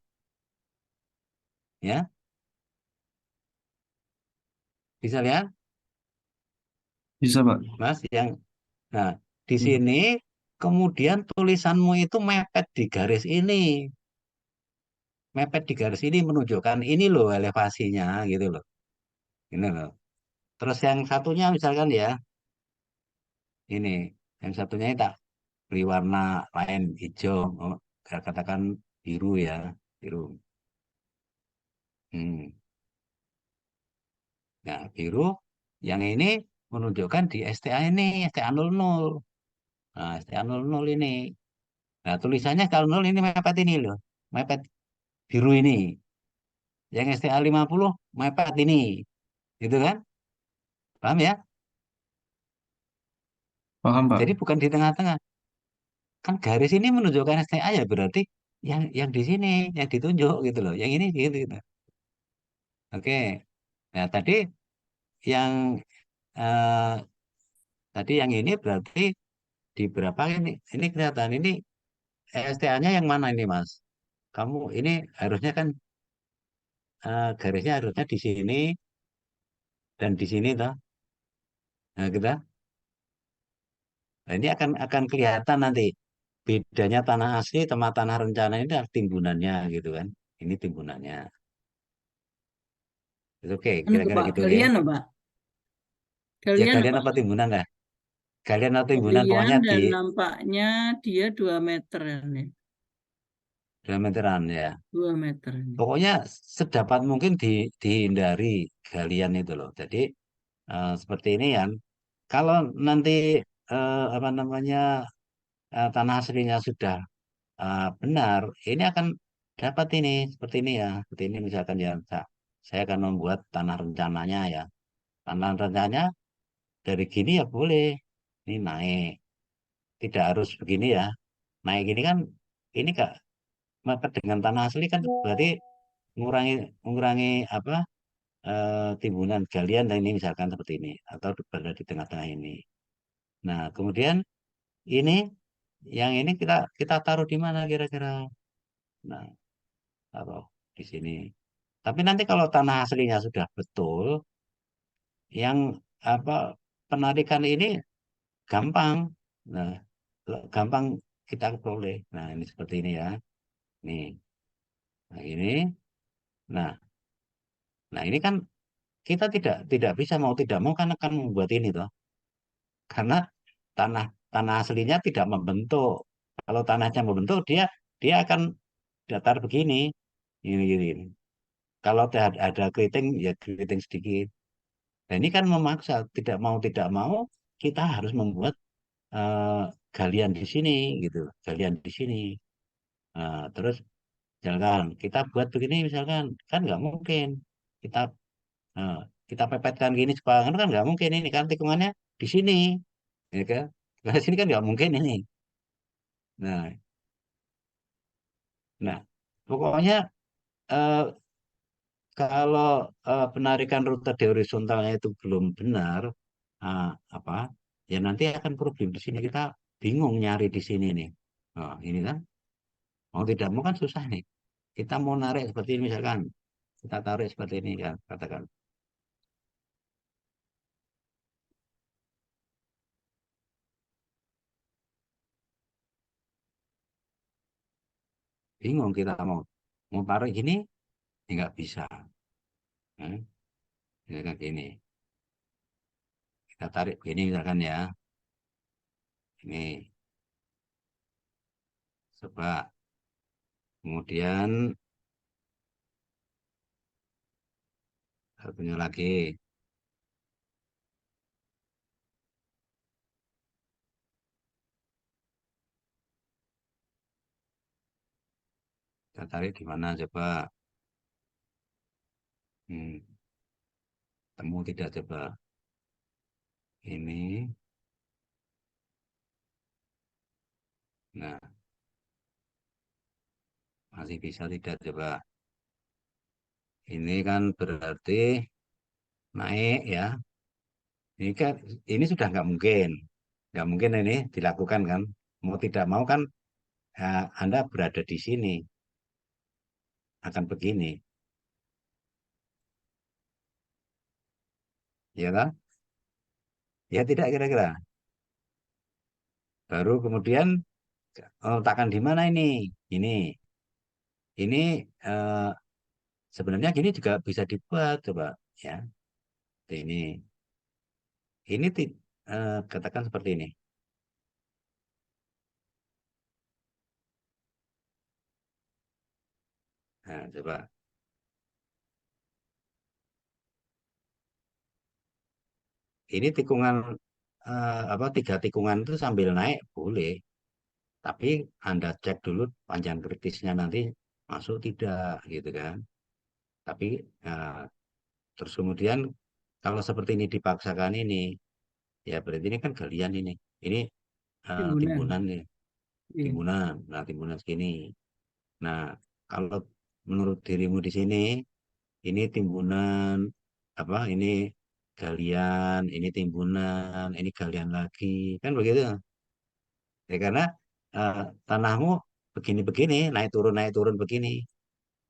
ya. Bisa lihat, Bisa, Pak. Mas, yang nah, di Hmm. sini kemudian tulisanmu itu mepet di garis ini menunjukkan ini loh elevasinya gitu loh, ini loh. Terus yang satunya misalkan ya, ini yang satunya ini tak beri warna lain hijau, oh, katakan biru ya, biru. Hmm. Nah, biru yang ini menunjukkan di STA ini, STA 00. Nah, STA 00 ini. Nah, tulisannya kalau 0 ini mepet ini loh. Mepet biru ini. Yang STA 50 mepet ini. Gitu kan? Paham ya? Paham, Pak. Jadi bukan di tengah-tengah. Kan garis ini menunjukkan STA ya berarti yang di sini yang ditunjuk gitu loh. Yang ini gitu, gitu. Oke. Nah, yang eh, tadi yang ini berarti di berapa ini? Ini kelihatan ini STA-nya yang mana ini, Mas? Kamu ini harusnya kan garisnya harusnya di sini dan di sini toh. Nah, kita nah, ini akan kelihatan nanti bedanya tanah asli sama tanah rencana ini adalah timbunannya gitu kan. Ini timbunannya. Oke, Anu tuh kira-kira Pak, gitu ya. galian apa? Ya Galian kalian apa? apa timbunan dah? Kalian atau timbunan Galian pokoknya di dan nampaknya dia 2 meter nih. diameteran ya. 2 meter ini. Pokoknya sedapat mungkin dihindari galian itu loh. Jadi seperti ini ya. Kalau nanti apa namanya tanah aslinya sudah benar, ini akan dapat ini seperti ini ya. Seperti ini misalkan ya, saya akan membuat tanah rencananya ya. Tanah rencananya dari gini ya boleh. Ini naik. Tidak harus begini ya. Naik gini kan, ini Kak, maka dengan tanah asli kan berarti mengurangi mengurangi apa timbunan galian dan ini misalkan seperti ini atau berada di tengah-tengah ini. Nah, kemudian ini yang ini kita kita taruh di mana kira-kira? Nah, taruh di sini. Tapi nanti kalau tanah aslinya sudah betul, yang apa penarikan ini gampang. Nah, gampang kita peroleh. Nah, ini seperti ini ya. Nih, nah ini. Nah, nah ini kan kita tidak bisa mau tidak mau kan akan membuat ini toh. Karena tanah tanah aslinya tidak membentuk. Kalau tanahnya membentuk dia dia akan datar begini. Ini. Kalau ada keriting ya keriting sedikit. Dan ini kan memaksa tidak mau kita harus membuat eh, galian di sini gitu, galian di sini. Nah, terus misalkan kita buat begini misalkan kan nggak mungkin kita eh, kita pepetkan gini sepanjang kan nggak mungkin ini kan tikungannya di sini, ya kan? Karena sini kan nggak mungkin ini. Nah, nah pokoknya eh, kalau penarikan rute di horizontalnya itu belum benar, ah, apa ya nanti akan problem di sini kita bingung nyari di sini nih. Oh, ini kan mau tidak mau kan susah nih. Kita mau narik seperti ini misalkan, kita tarik seperti ini kan, katakan. Bingung kita mau mau tarik gini, ya nggak bisa. Hmm, misalkan gini, kita tarik begini misalkan ya, ini coba. Kemudian satunya lagi, kita tarik di mana coba. Hmm, temu tidak coba. Ini, nah masih bisa tidak coba. Ini kan berarti naik ya. Ini kan ini sudah nggak mungkin ini dilakukan kan. Mau tidak mau kan Anda berada di sini akan begini, ya kan? Ya tidak kira-kira. Baru kemudian letakkan di mana ini? Ini, ini eh, sebenarnya gini juga bisa dibuat coba ya. Ini katakan seperti ini. Nah, coba. Ini tikungan apa tiga tikungan itu sambil naik boleh, tapi Anda cek dulu panjang kritisnya nanti masuk tidak gitu kan. Tapi eh, terus kemudian kalau seperti ini dipaksakan ini, ya berarti ini kan galian ini. Ini Timbunan. timbunan nih, Iya. timbunan. Nah, timbunan segini. Nah, kalau menurut dirimu di sini, ini timbunan apa? Ini galian, ini timbunan, ini galian lagi, kan begitu? Ya karena eh, tanahmu begini-begini, naik turun begini.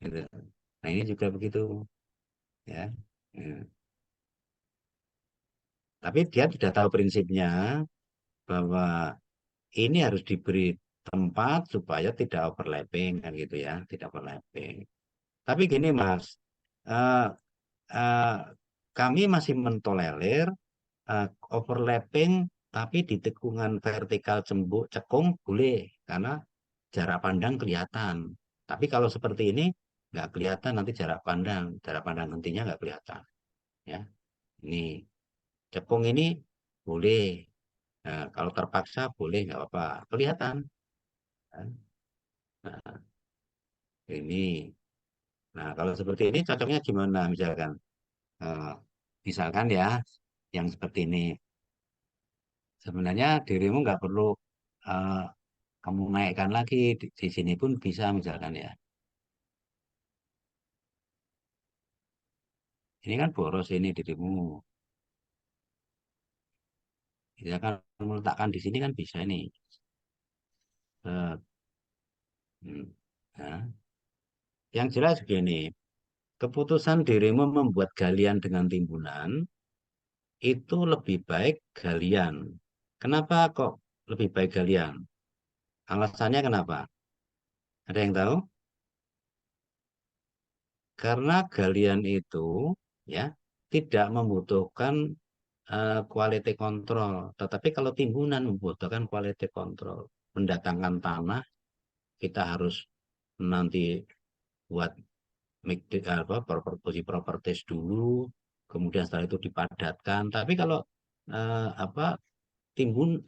Gitu. Nah ini juga begitu, ya. Ya. Tapi dia tidak tahu prinsipnya bahwa ini harus diberi tempat supaya tidak overlapping kan gitu ya, tidak overlapping. Tapi gini Mas, eh, eh, kami masih mentolerir eh, overlapping tapi di tikungan vertikal cembuk cekung boleh karena jarak pandang kelihatan. Tapi kalau seperti ini nggak kelihatan nanti jarak pandang hentinya nggak kelihatan. Ya, ini cekung ini boleh. Nah, kalau terpaksa boleh nggak apa-apa. Kelihatan. Kan? Nah, ini. Nah, kalau seperti ini cocoknya gimana misalkan? Eh, Misalkan ya, yang seperti ini. Sebenarnya dirimu nggak perlu eh, kamu naikkan lagi. Di sini pun bisa misalkan ya. Ini kan boros ini dirimu. Ya kan meletakkan di sini kan bisa ini. Eh, hmm. Nah, yang jelas begini, keputusan dirimu membuat galian dengan timbunan itu lebih baik galian. Kenapa kok lebih baik galian? Alasannya kenapa? Ada yang tahu? Karena galian itu ya tidak membutuhkan quality control, tetapi kalau timbunan membutuhkan quality control. Mendatangkan tanah kita harus nanti buat uji properties dulu, kemudian setelah itu dipadatkan. Tapi kalau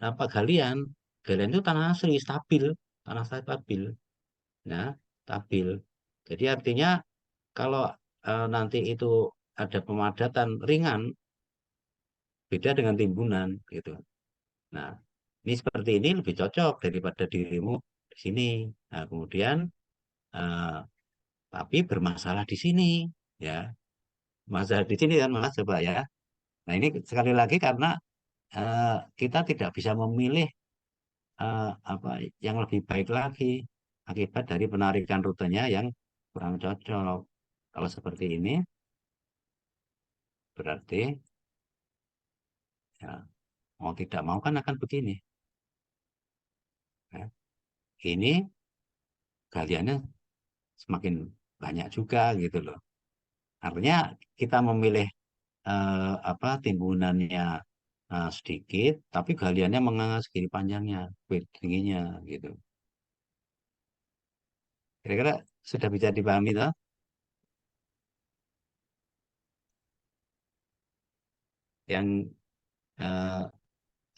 apa galian, galian itu tanah asli stabil, tanah stabil, nah stabil. Jadi artinya kalau nanti itu ada pemadatan ringan, beda dengan timbunan gitu. Nah, ini seperti ini lebih cocok daripada dirimu di sini. Nah, kemudian eh, tapi bermasalah di sini, ya. Masalah di sini kan Mas, coba ya. Nah, ini sekali lagi karena kita tidak bisa memilih apa yang lebih baik lagi akibat dari penarikan rutenya yang kurang cocok. Kalau seperti ini berarti ya, mau tidak mau kan akan begini. Ya. Ini galiannya semakin banyak juga gitu loh. Artinya kita memilih apa timbunannya sedikit, tapi galiannya menganga segini panjangnya, width tingginya gitu. Kira-kira sudah bisa dipahami toh? Yang eh,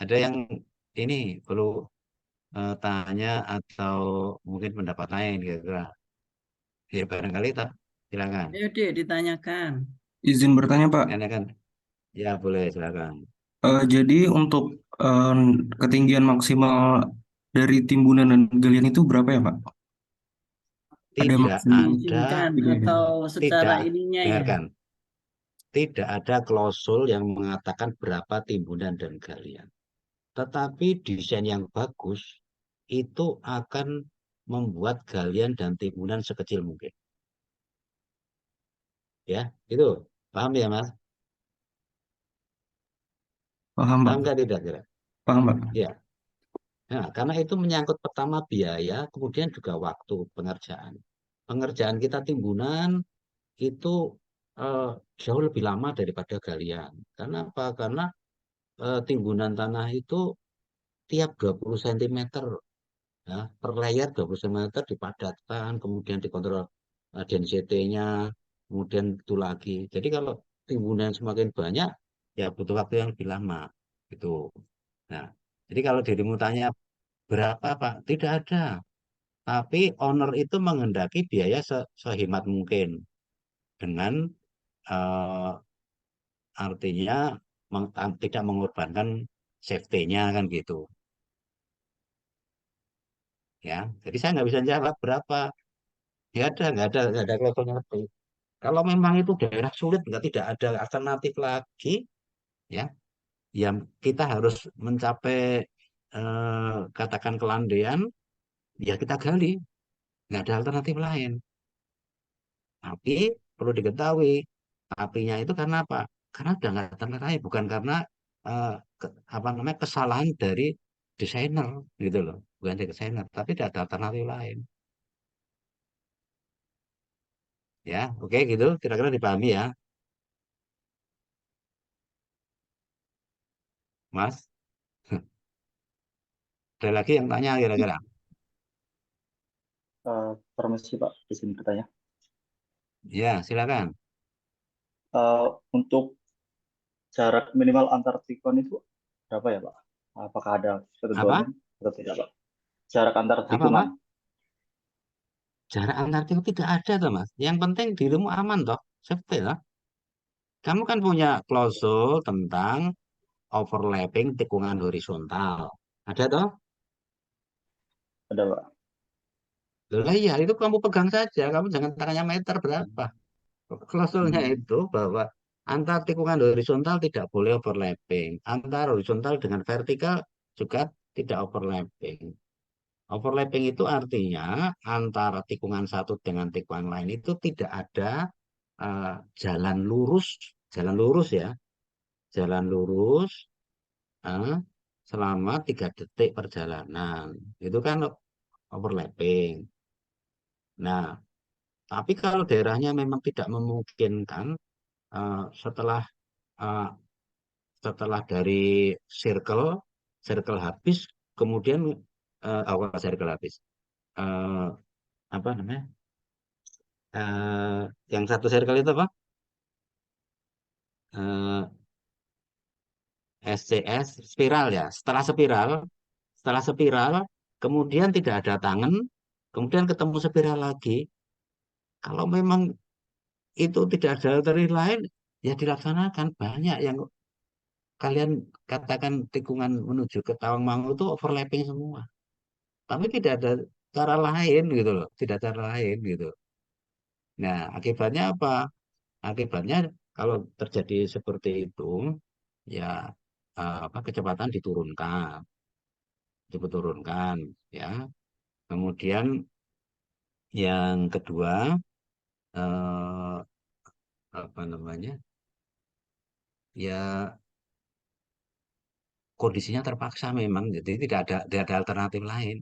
ada yang ini perlu tanya atau mungkin pendapat lain kira-kira. Ya barangkali tak silakan. Ayo deh ditanyakan. Izin bertanya, Pak. Karena kan ya boleh silakan. Jadi untuk eh, ketinggian maksimal dari timbunan dan galian itu berapa ya, Pak? Ada Tidak maksimal ada, Dimungkinkan tidak ya? atau secara tidak ininya ya. dengarkan. Tidak ada klausul yang mengatakan berapa timbunan dan galian. Tetapi desain yang bagus itu akan membuat galian dan timbunan sekecil mungkin. Ya, itu paham ya Mas? Paham, Pak. Paham nggak tidak kira? Paham, Pak. Ya. Nah, karena itu menyangkut pertama biaya, kemudian juga waktu pengerjaan. Pengerjaan kita timbunan itu eh, jauh lebih lama daripada galian. Karena apa? Karena timbunan tanah itu tiap 20 cm ya, per layer 20 cm dipadatkan, kemudian dikontrol density-nya, kemudian itu lagi. Jadi kalau timbunan semakin banyak, ya butuh waktu yang lebih lama. Gitu. Nah, jadi kalau dirimu tanya berapa Pak? Tidak ada. Tapi owner itu menghendaki biaya sehemat mungkin dengan eh, artinya tidak mengorbankan safety-nya kan gitu. Ya, jadi saya nggak bisa jawab berapa. Nggak ada levelnya lebih. Kalau memang itu daerah sulit, nggak tidak ada alternatif lagi, ya, yang kita harus mencapai katakan kelandaian, ya kita gali, nggak ada alternatif lain. Tapi perlu diketahui, tapinya itu karena apa? Karena udah nggak ada alternatif lain, bukan karena eh, apa namanya kesalahan dari desainer gitu loh, bukan dari desainer, tapi tidak ada alternatif lain. Ya, oke gitu, kira-kira dipahami ya, Mas. Ada lagi yang tanya kira-kira? Permisi Pak, izin bertanya. Ya, silakan. Untuk jarak minimal antar tikon itu berapa ya Pak? Apakah ada ketentuannya Apa? atau tidak Pak? Jarak antar Apa, tikungan. Pak? Jarak antar tim tidak ada, toh, Mas. Yang penting dirimu aman, toh. Safety, toh. Kamu kan punya klausul tentang overlapping tikungan horizontal. Ada toh? Ada Pak. Lah iya, itu kamu pegang saja. Kamu jangan tanya meter berapa. Klausulnya Hmm. itu bahwa antar tikungan horizontal tidak boleh overlapping. Antar horizontal dengan vertikal juga tidak overlapping. Overlapping itu artinya antara tikungan satu dengan tikungan lain itu tidak ada eh, jalan lurus ya, jalan lurus eh, selama 3 detik perjalanan. Itu kan overlapping. Nah, tapi kalau daerahnya memang tidak memungkinkan eh, setelah eh, setelah dari circle circle habis, kemudian awal circle habis, eh, apa namanya? Yang satu circle itu apa? Eh, SCS spiral ya. Setelah spiral, kemudian tidak ada tangan, kemudian ketemu spiral lagi. Kalau memang itu tidak ada alternatif lain, ya dilaksanakan. Banyak yang kalian katakan tikungan menuju ke Tawangmangu itu overlapping semua. Tapi tidak ada cara lain gitu loh, tidak cara lain gitu. Nah, akibatnya apa? Akibatnya kalau terjadi seperti itu, ya apa kecepatan diturunkan, ya. Kemudian yang kedua eh, apa namanya? Ya kondisinya terpaksa memang, jadi tidak ada alternatif lain.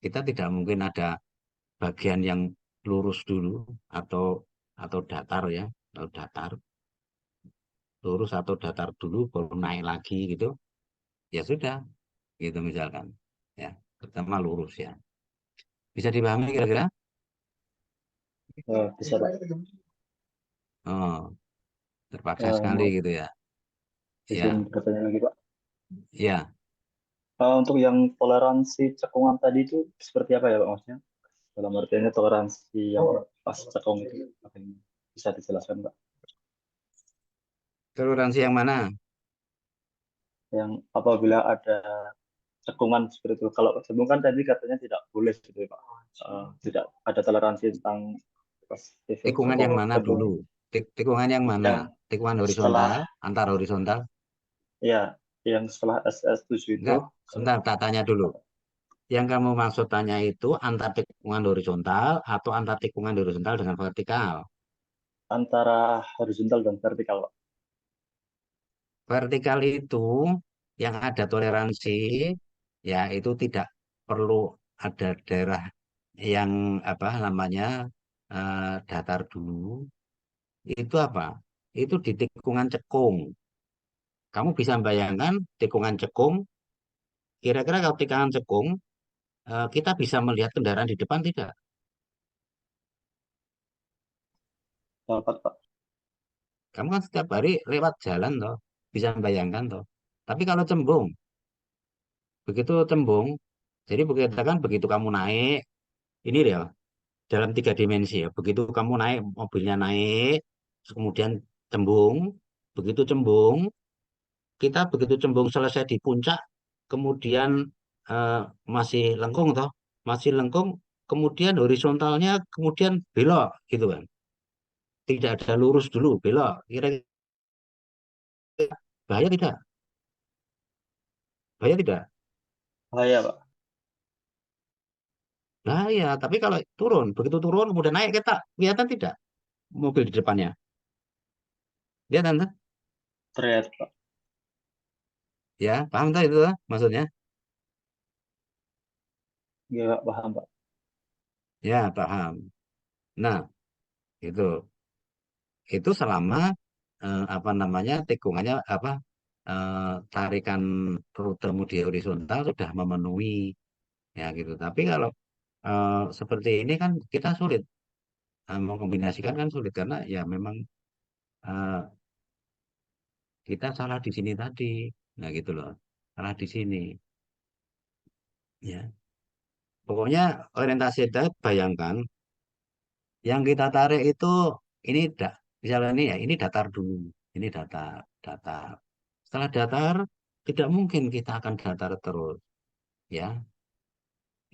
Kita tidak mungkin ada bagian yang lurus dulu atau datar ya, atau datar lurus atau datar dulu baru naik lagi gitu. Ya sudah, gitu misalkan. Ya, pertama lurus ya. Bisa dipahami kira-kira? Bisa Pak. Oh, terpaksa sekali Mau gitu ya. izin Ya, bertanya lagi Pak. ya. Untuk yang toleransi cekungan tadi itu seperti apa ya Pak maksudnya? Dalam artiannya toleransi yang pas cekung itu apa yang bisa dijelaskan Pak? Toleransi yang mana? Yang apabila ada cekungan seperti itu. Kalau cekung kan tadi katanya tidak boleh gitu ya Pak. Tidak ada toleransi tentang pas Tikungan yang mana cekung dulu? Tikungan yang mana? yang Tikungan setelah horizontal, antar horizontal? ya yang setelah SS7 itu Enggak, sebentar tak tanya dulu. Yang kamu maksud tanya itu antar tikungan horizontal atau antar tikungan horizontal dengan vertikal? antara horizontal dan vertikal Pak. Vertikal itu yang ada toleransi, ya itu tidak perlu ada daerah yang apa namanya datar dulu. Itu apa? Itu di tikungan cekung. Kamu bisa bayangkan tikungan cekung, kira-kira kalau tikungan cekung, kita bisa melihat kendaraan di depan tidak? Dapat Pak. Kamu kan setiap hari lewat jalan toh, bisa membayangkan toh. Tapi kalau cembung, begitu cembung, jadi begitu kamu naik, ini ya dalam 3 dimensi ya. Begitu kamu naik, mobilnya naik, terus kemudian cembung, begitu cembung, kita begitu cembung selesai di puncak, kemudian eh, masih lengkung toh, masih lengkung, kemudian horizontalnya kemudian belok gitu kan. Tidak ada lurus dulu, belok. Kira-kira bahaya tidak? Bahaya tidak? Bahaya Pak. Nah ya, tapi kalau turun, begitu turun kemudian naik kita kelihatan tidak mobil di depannya? Lihat Tante? Terlihat Pak. Ya, paham tak itu maksudnya? Iya Pak, paham Pak. Ya, paham. Nah, itu selama apa namanya tikungannya apa tarikan rutemu di horizontal sudah memenuhi ya gitu. Tapi kalau seperti ini kan kita sulit mengkombinasikan kan sulit karena ya memang eh, kita salah di sini tadi. Nah, gitu loh. Salah di sini. Ya. Pokoknya orientasi kita bayangkan yang kita tarik itu ini Misalnya ini ya, ini datar dulu. Ini datar. Setelah datar, tidak mungkin kita akan datar terus. Ya,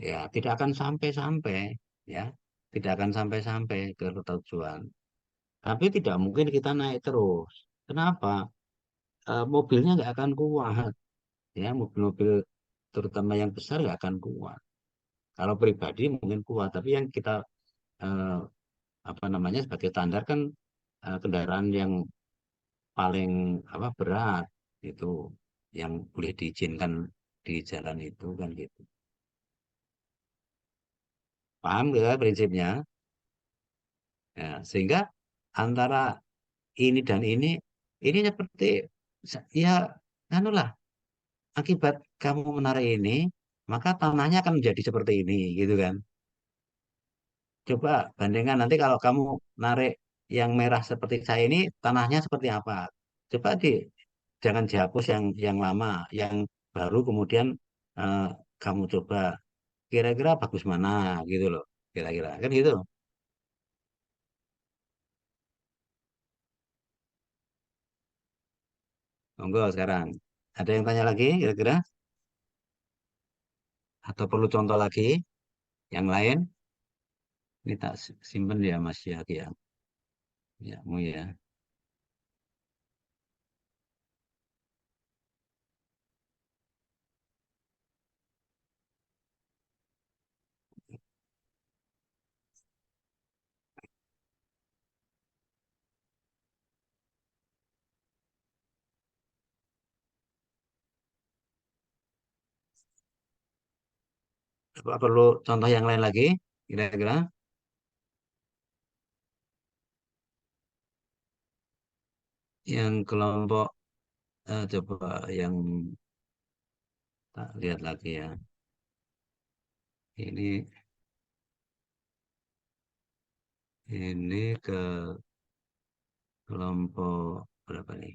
ya, tidak akan sampai-sampai. Ya, tidak akan sampai-sampai ke tujuan. Tapi tidak mungkin kita naik terus. Kenapa? Mobilnya nggak akan kuat. Ya, mobil-mobil terutama yang besar nggak akan kuat. Kalau pribadi mungkin kuat, tapi yang kita eh, apa namanya sebagai standar kan kendaraan yang paling apa berat itu yang boleh diizinkan di jalan itu kan gitu. Paham ya prinsipnya? Ya, sehingga antara ini dan ini seperti ya anulah akibat kamu menarik ini, maka tanahnya akan menjadi seperti ini gitu kan. Coba bandingkan nanti kalau kamu narik yang merah seperti saya ini, tanahnya seperti apa? Coba jangan dihapus yang lama, yang baru kemudian eh, kamu coba kira-kira bagus mana gitu loh, kira-kira kan gitu. Monggo sekarang. Ada yang tanya lagi kira-kira? Atau perlu contoh lagi yang lain? Ini tak simpen ya Mas ya, ya. Ya, mau ya. Apa perlu contoh yang lain lagi? Kira-kira yang kelompok coba yang tak lihat lagi ya. Ini ini ke kelompok berapa nih?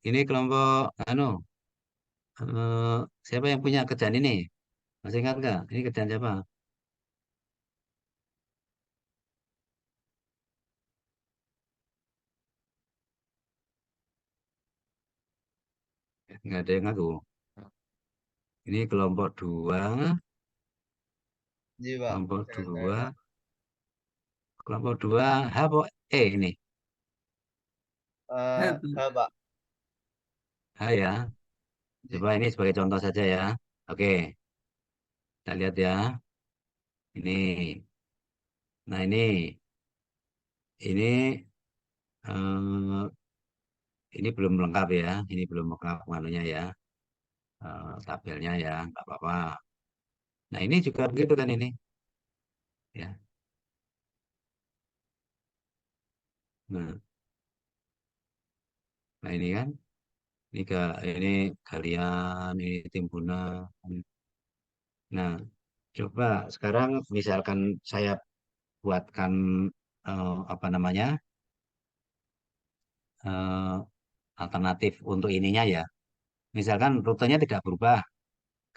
Ini kelompok anu siapa yang punya kerjaan ini? Masih ingat nggak? Ini kerjaan siapa? Nggak ada yang ngaku. Ini kelompok dua, Ji, Pak. kelompok Saya, dua, Pak. kelompok dua, apa? Ini, H, Pak. ya. Ji. Coba ini sebagai contoh saja ya. Oke, kita lihat ya. Ini, nah ini eh, ini belum lengkap ya. Ini belum lengkap manunya ya. Tabelnya ya, nggak apa-apa. Nah ini juga begitu kan ini, ya. Nah, nah ini kan, ini kalian, ini timbunan. Nah, coba sekarang misalkan saya buatkan apa namanya eh, alternatif untuk ininya ya. Misalkan rutenya tidak berubah,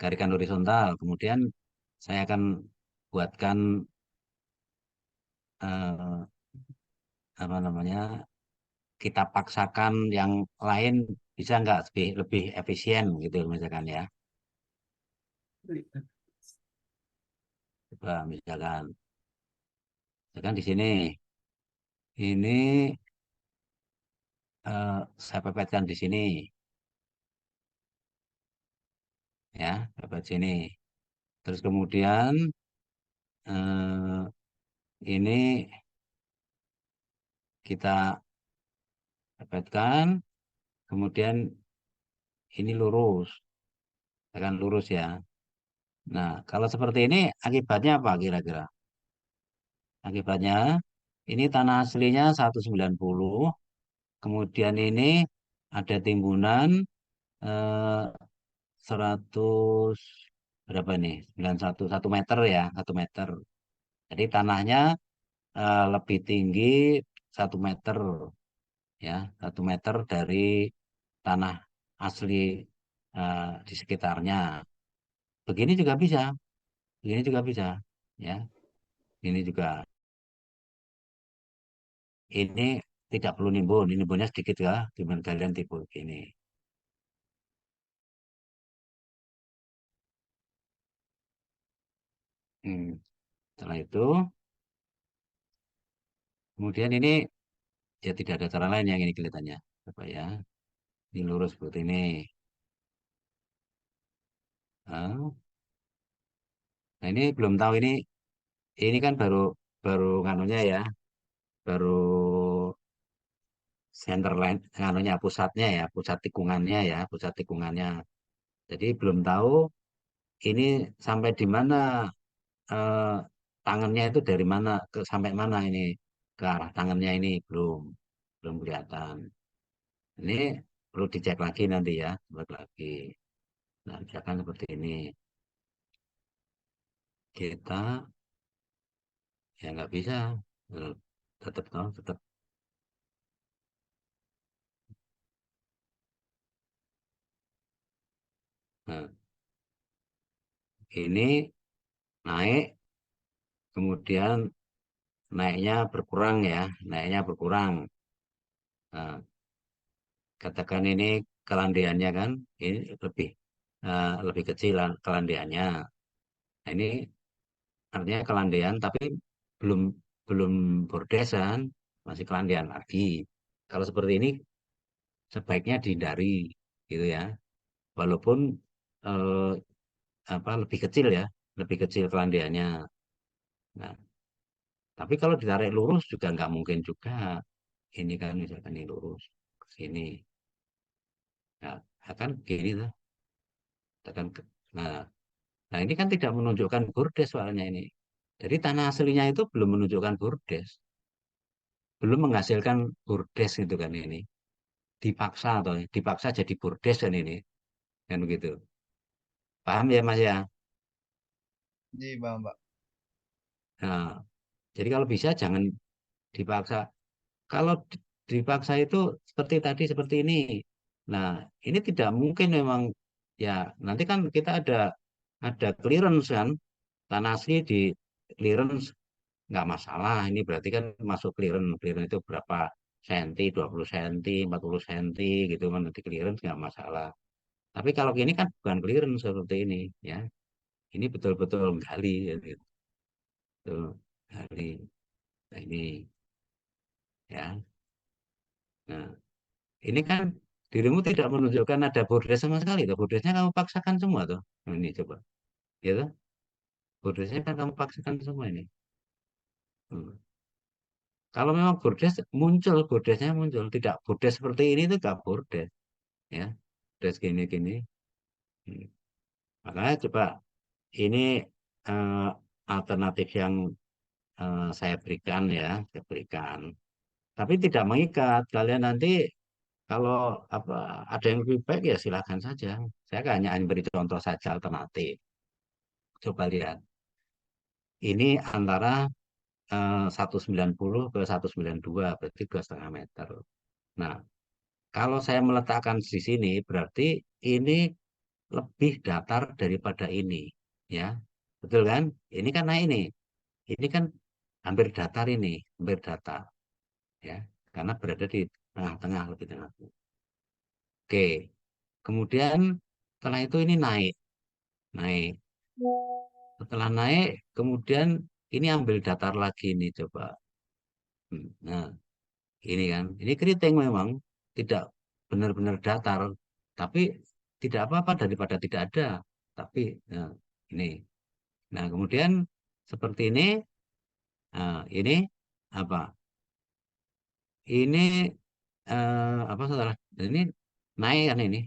garikan horizontal. Kemudian saya akan buatkan eh, apa namanya kita paksakan yang lain bisa nggak lebih efisien gitu misalkan ya. Coba misalkan di sini ini saya pepetkan di sini ya, pepet sini. Terus kemudian eh, ini kita pepetkan, kemudian ini lurus, tekan lurus ya. Nah, kalau seperti ini akibatnya apa kira-kira? Akibatnya ini tanah aslinya 190, kemudian ini ada timbunan eh, 100 berapa nih? 91 1 meter ya, 1 meter. Jadi tanahnya lebih tinggi 1 meter, ya 1 meter dari tanah asli di sekitarnya. Begini juga bisa, begini juga bisa, ya. Ini juga, ini tidak perlu nimbun, ini nimbunnya sedikit ya, gimana kalian timbul gini. Setelah itu, kemudian ini ya tidak ada cara lain yang ini kelihatannya, apa ya? Ini lurus seperti ini. Nah, nah, ini belum tahu ini kan baru baru nganunya ya, baru center line, nganunya pusatnya ya, pusat tikungannya ya, pusat tikungannya. Jadi belum tahu ini sampai di mana eh, tangannya itu dari mana ke sampai mana ini ke arah tangannya ini belum belum kelihatan. Ini perlu dicek lagi nanti ya, cek lagi. Nah, misalkan seperti ini, kita ya nggak bisa. Eh, tetap tahu tetap. Nah, ini naik, kemudian naiknya berkurang ya, naiknya berkurang. Nah, katakan ini kelandiannya kan, ini lebih kecil kelandiannya. Nah, ini artinya kelandian, tapi belum belum bordesan, masih kelandian lagi. Kalau seperti ini sebaiknya dihindari, gitu ya. Walaupun eh, apa lebih kecil ya, lebih kecil kelandiannya. Nah, tapi kalau ditarik lurus juga nggak mungkin juga. Ini kan misalkan ini lurus ke sini, nah akan gini tuh, akan nah, nah ini kan tidak menunjukkan bordes soalnya ini. Jadi tanah aslinya itu belum menunjukkan bordes, belum menghasilkan bordes gitu kan ini. Dipaksa atau dipaksa jadi bordes kan ini, kan begitu. Paham ya Mas ya? Iya, Bang, Mbak. Nah, jadi kalau bisa jangan dipaksa. Kalau dipaksa itu seperti tadi seperti ini. Nah, ini tidak mungkin memang ya. Nanti kan kita ada clearance kan, tanah asli di clearance nggak masalah. Ini berarti kan masuk clearance. Clearance itu berapa senti, 20 senti, 40 senti gitu kan nanti clearance nggak masalah. Tapi kalau ini kan bukan clearance seperti ini ya. Ini betul-betul gali ya, gitu. Betul, gali. Nah, ini ya. Nah, ini kan dirimu tidak menunjukkan ada bordes sama sekali. Tuh. Bordesnya kamu paksakan semua tuh. Nah, ini coba. Ya tuh. Bordesnya kan kamu paksakan semua ini. Hmm. Kalau memang bordes muncul, bordesnya muncul. Tidak bordes seperti ini itu gak bordes. Ya. Bordes gini-gini. Hmm. Makanya coba ini eh, alternatif yang saya berikan ya. Saya berikan. Tapi tidak mengikat. Kalian nanti kalau apa ada yang lebih baik ya silakan saja. Saya hanya beri contoh saja alternatif. Coba lihat. Ini antara 190 ke 192, berarti 2,5 meter. Nah, kalau saya meletakkan di sini, berarti ini lebih datar daripada ini. Ya, betul kan? Ini kan naik ini. Ini kan hampir datar ini, hampir datar. Ya, karena berada di tengah-tengah, lebih tengah. Oke, kemudian setelah itu ini naik. Naik. Setelah naik, kemudian ini ambil datar lagi nih, coba. Nah, ini kan, ini keriting memang tidak benar-benar datar, tapi tidak apa-apa daripada tidak ada. Tapi nah, ini, nah kemudian seperti ini, nah, ini apa? Ini apa saudara? Ini naik kan ini,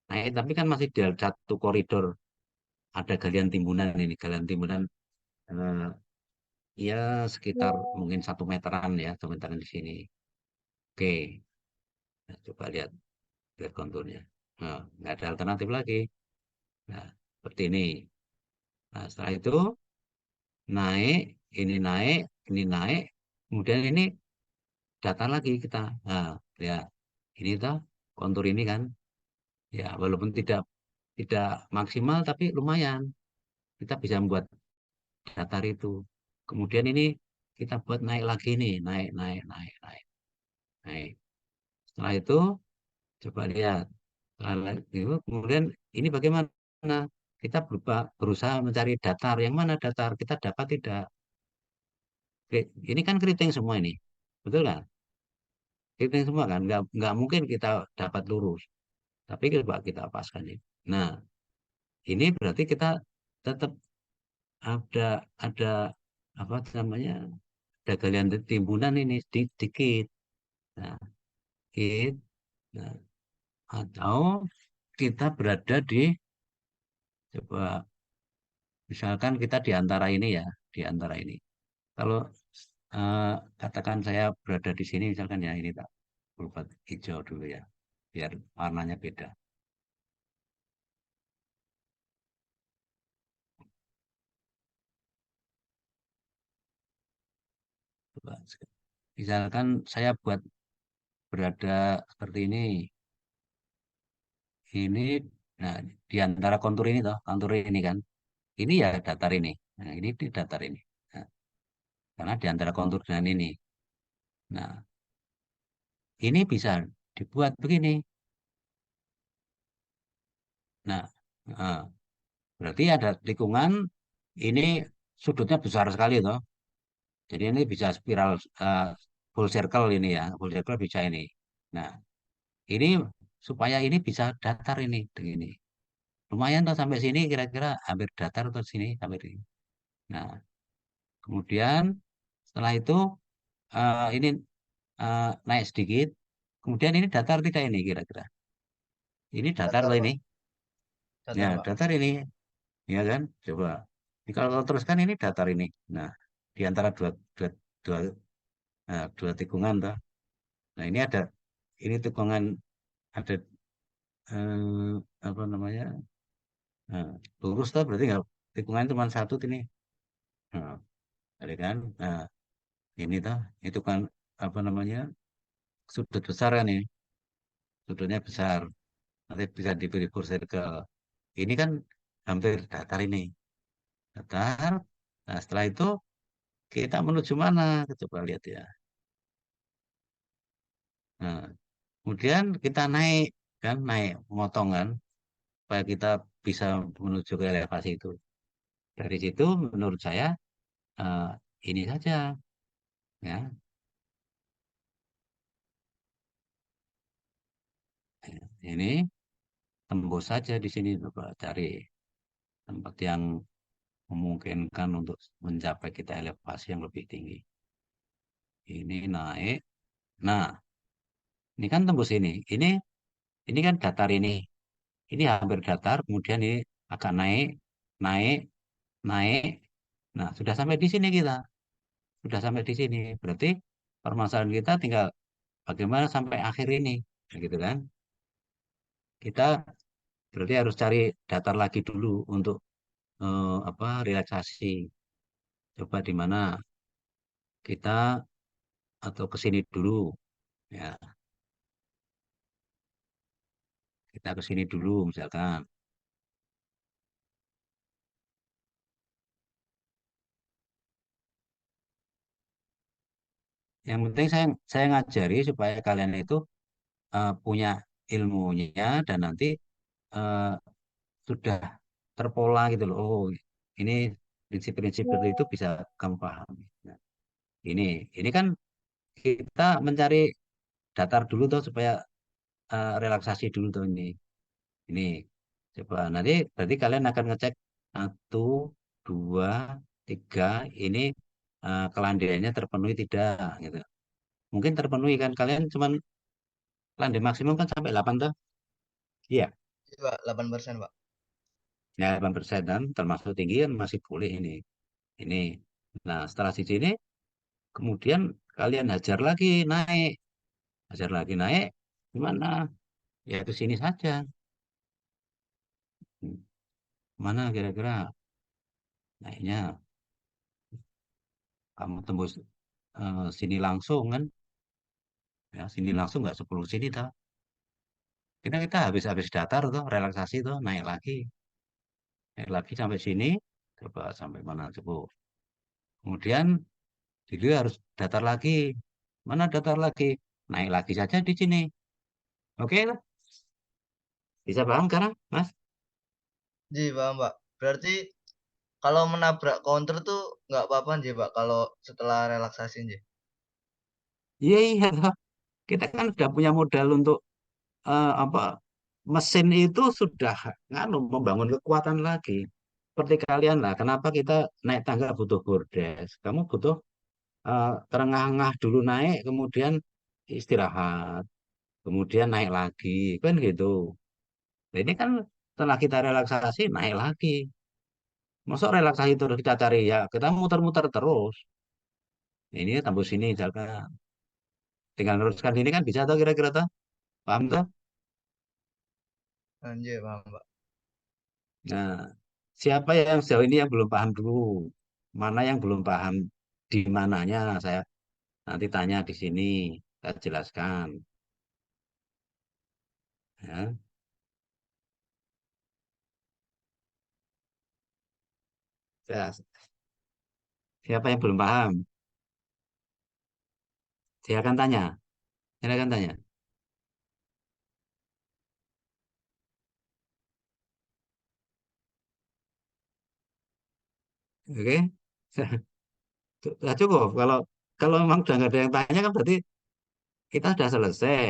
naik tapi kan masih di satu koridor. Ada galian timbunan ini, galian timbunan eh, ya sekitar mungkin 1 meteran ya, 1 meteran di sini. Oke, nah, coba lihat. Lihat konturnya. Nah, nggak ada alternatif lagi. Nah, seperti ini. Nah, setelah itu naik, ini naik, kemudian ini datar lagi kita. Nah, ya ini toh kontur ini kan, ya walaupun tidak tidak maksimal tapi lumayan kita bisa membuat datar itu. Kemudian ini kita buat naik lagi nih, naik, naik, naik, naik, naik. Setelah itu coba lihat. Setelah itu kemudian ini bagaimana? Kita berusaha mencari datar. Yang mana datar? Kita dapat tidak? Ini kan keriting semua ini, betul kan? Keriting semua kan? Nggak mungkin kita dapat lurus. Tapi coba kita paskan ini. Nah, ini berarti kita tetap ada ada apa namanya? Ada galian timbunan ini sedikit. Nah, sedikit. Nah, atau kita berada di coba misalkan kita di antara ini ya, di antara ini. Kalau eh, katakan saya berada di sini misalkan ya ini tak berubah hijau dulu ya, biar warnanya beda. Coba, misalkan saya buat berada seperti ini, nah di antara kontur ini toh, kontur ini kan, ini ya datar ini, nah ini di datar ini, nah, karena di antara kontur dan ini, nah ini bisa dibuat begini, nah, eh, berarti ada tikungan ini sudutnya besar sekali toh, jadi ini bisa spiral full circle ini ya, full circle bisa ini, nah ini supaya ini bisa datar ini, begini. Lumayan tuh sampai sini kira-kira hampir datar tuh sini sampai sini. Nah, kemudian setelah itu ini naik sedikit. Kemudian ini datar tidak ini kira-kira. Ini datar Datar loh ini. Pak, Ya, datar Pak. datar ini. Ya kan? Coba. Ini kalau teruskan ini datar ini. Nah, di antara dua, dua tikungan tuh. Nah, ini tikungan ada apa namanya? Nah, lurus tuh berarti nggak tikungan cuma satu ini. Nah, ada kan? Nah, ini tuh itu kan apa namanya sudut besar kan ini sudutnya besar nanti bisa diberi full circle ini kan hampir datar ini datar nah setelah itu kita menuju mana coba lihat ya nah kemudian kita naik kan naik memotong kan supaya kita bisa menuju ke elevasi itu dari situ menurut saya eh, ini saja ya ini tembus saja di sini coba cari tempat yang memungkinkan untuk mencapai kita elevasi yang lebih tinggi. Ini naik. Nah, ini kan tembus ini. Ini kan datar ini. Ini hampir datar, kemudian ini agak naik, naik, naik. Nah, sudah sampai di sini kita. Sudah sampai di sini. Berarti permasalahan kita tinggal bagaimana sampai akhir ini. Nah, gitu kan. Kita berarti harus cari datar lagi dulu untuk apa relaksasi. Coba di mana kita atau ke sini dulu. Ya, kita ke sini dulu misalkan. Yang penting saya ngajari supaya kalian itu punya ilmunya dan nanti eh, sudah terpola gitu loh. Oh, ini prinsip-prinsip seperti itu bisa kamu pahami. Nah, ini ini kan kita mencari datar dulu tuh supaya relaksasi dulu tuh ini. Ini coba nanti berarti kalian akan ngecek satu, dua, tiga ini kelandaiannya terpenuhi tidak gitu. Mungkin terpenuhi kan kalian cuman landai maksimum kan sampai 8 tuh. Iya, Iya, Pak, 8% Pak. ya 8% dan termasuk tinggi kan masih boleh ini. Ini. Nah, setelah di sini kemudian kalian hajar lagi naik gimana? Ya ke sini saja. Hmm, mana kira-kira naiknya kamu tembus sini langsung kan? Ya, sini langsung nggak 10 sini toh. Kita habis datar tuh, relaksasi tuh, naik lagi sampai sini, coba sampai mana coba. Kemudian jadi harus datar lagi. Mana datar lagi? Naik lagi saja di sini. Oke lah, bisa paham sekarang, Mas? Ji, paham, Pak. Berarti kalau menabrak counter tuh nggak apa-apa, Ji, Pak, kalau setelah relaksasi, Ji. Iya, iya, toh. Kita kan sudah punya modal untuk apa mesin itu sudah nganu membangun kekuatan lagi. Seperti kalian lah, kenapa kita naik tangga butuh bordes? Kamu butuh terengah-engah dulu naik, kemudian istirahat, kemudian naik lagi, kan gitu. Nah, ini kan setelah kita relaksasi naik lagi. Masuk relaksasi terus kita cari ya, kita muter-muter terus. Ini tambah sini misalkan, tinggal teruskan ini kan bisa tuh kira-kira tuh, paham tuh? Anjir, paham, Pak. Nah, siapa yang sejauh ini yang belum paham dulu? Mana yang belum paham di mananya? Saya nanti tanya di sini, saya jelaskan. Ya. Siapa yang belum paham? Silakan tanya. Silakan tanya. Oke. Sudah cukup. Kalau kalau memang udah nggak ada yang tanya kan berarti kita sudah selesai.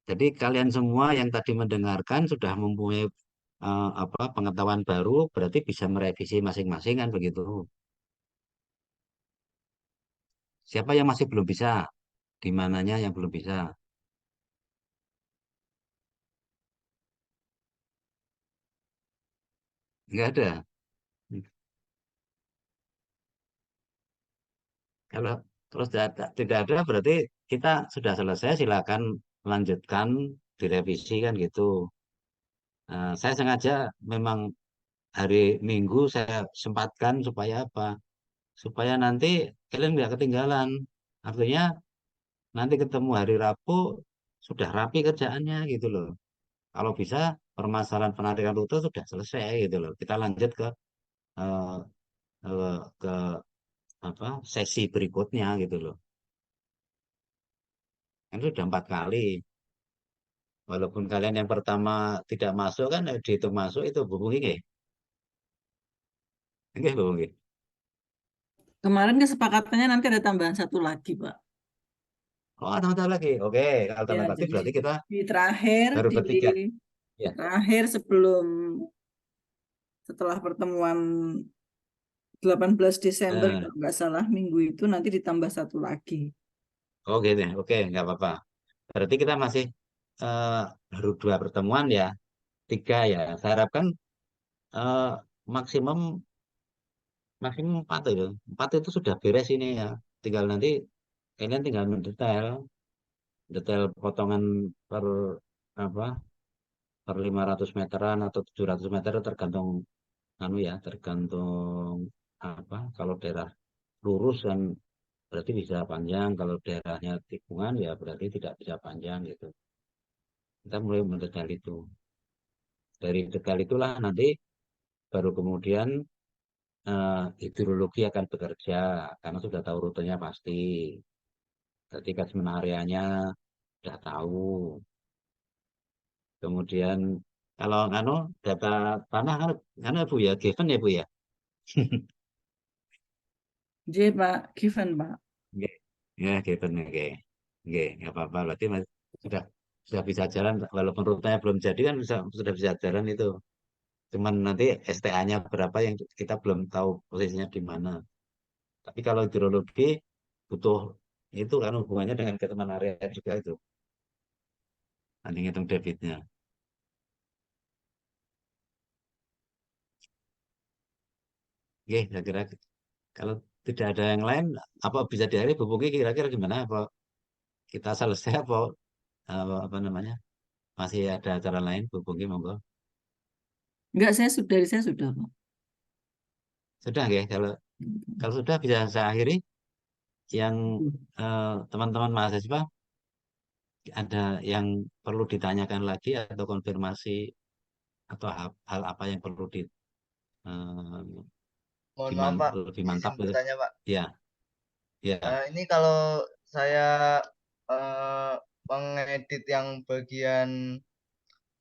Jadi kalian semua yang tadi mendengarkan sudah mempunyai apa pengetahuan baru, berarti bisa merevisi masing-masing kan begitu. Siapa yang masih belum bisa? Di mananya yang belum bisa? Nggak ada. Kalau terus tidak ada berarti kita sudah selesai. Silakan lanjutkan direvisi kan gitu. Saya sengaja memang hari Minggu saya sempatkan supaya apa? Supaya nanti kalian nggak ketinggalan. Artinya nanti ketemu hari Rabu sudah rapi kerjaannya gitu loh. Kalau bisa permasalahan penarikan rute sudah selesai gitu loh. Kita lanjut eh, ke apa sesi berikutnya gitu loh. Kan sudah 4 kali. Walaupun kalian yang pertama tidak masuk kan dihitung masuk itu hubungi nggih. Nggih hubungi. Kemarin kesepakatannya nanti ada tambahan satu lagi, Pak. Oh, tambah lagi. Oke, kalau Ya, tambah lagi jadi berarti kita di terakhir, baru di bertiga. Ya. terakhir sebelum setelah pertemuan 18 Desember Eh, kalau nggak salah minggu itu nanti ditambah satu lagi. oh gitu. Oke, nggak apa-apa. Berarti kita masih eh, baru 2 pertemuan ya, 3 ya. Saya harapkan eh, maksimum maksimum 4 itu. 4 itu sudah beres ini ya. Tinggal nanti kalian tinggal mendetail, detail potongan per apa per 500 meteran atau 700 meter tergantung anu ya, tergantung apa. Kalau daerah lurus kan berarti bisa panjang, kalau daerahnya tikungan ya berarti tidak bisa panjang gitu. Kita mulai mendetail itu. Dari detail itulah nanti baru kemudian hidrologi akan bekerja karena sudah tahu rutenya pasti. Jadi catchment areanya sudah tahu. Kemudian kalau anu data tanah kan Bu ya, given ya Bu ya. J, Pak, given, Pak. Oke. Ya, given oke. Oke, nggak apa-apa. Berarti sudah sudah bisa jalan walaupun rutenya belum jadi kan sudah bisa jalan itu. Cuman nanti STA-nya berapa yang kita belum tahu posisinya di mana. Tapi kalau hidrologi butuh itu kan hubungannya dengan keteman area juga itu. Nanti ngitung debitnya. Oke, saya kira kalau tidak ada yang lain, apa bisa diakhiri hubungi kira-kira gimana? Apa kita selesai apa namanya? Masih ada acara lain hubungi monggo. Enggak, saya sudah, Pak. Sudah ya, kalau kalau sudah bisa saya akhiri yang teman-teman mahasiswa ada yang perlu ditanyakan lagi atau konfirmasi atau hal apa yang perlu eh, Mohon maaf Pak, lebih izin mantap gitu. bertanya Pak. Ya, ya. Ini kalau saya mengedit yang bagian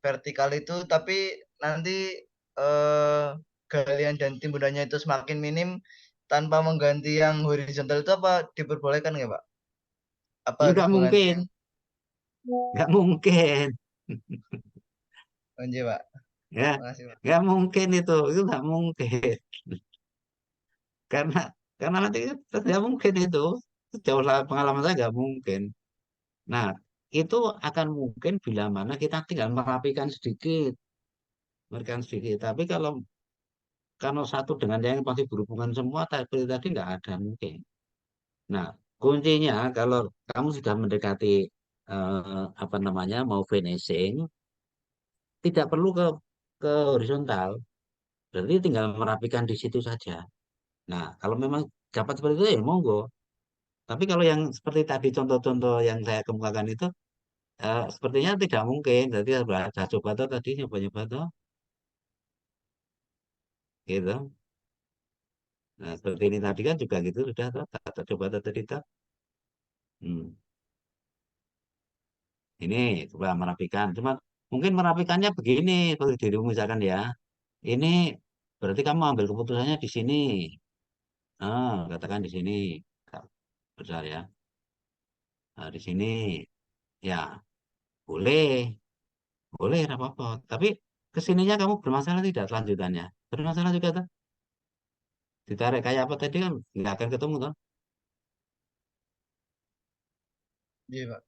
vertikal itu, tapi nanti eh, galian dan timbunannya itu semakin minim tanpa mengganti yang horizontal itu apa diperbolehkan nggak Pak? Apa Ya harus nggak mengganti mungkin, yang nggak mungkin. Oke Pak? Ya, Makasih Pak. nggak mungkin itu nggak mungkin. Karena nanti tidak mungkin itu. Sejauh pengalaman saya nggak mungkin. Nah, itu akan mungkin bila mana kita tinggal merapikan sedikit, merapikan sedikit. Tapi kalau satu dengan yang pasti berhubungan semua, seperti tadi nggak ada mungkin. Nah, kuncinya kalau kamu sudah mendekati apa namanya mau finishing, tidak perlu ke horizontal. Berarti tinggal merapikan di situ saja. Nah, kalau memang dapat seperti itu ya monggo. Tapi kalau yang seperti tadi contoh-contoh yang saya kemukakan itu sepertinya tidak mungkin. Jadi saya coba tuh tadi nyoba-nyoba tuh, gitu. Nah, seperti ini tadi kan juga gitu sudah tuh, tak coba tuh tadi tuh. Hmm. Ini coba merapikan. Cuma mungkin merapikannya begini, seperti dirimu misalkan ya. Ini berarti kamu ambil keputusannya di sini. Katakan di sini, besar ya. Nah, di sini ya boleh, boleh, nggak apa-apa. Tapi kesininya kamu bermasalah tidak selanjutannya? Bermasalah juga tuh. Ditarik kayak apa tadi kan nggak akan ketemu tuh. Iya Pak.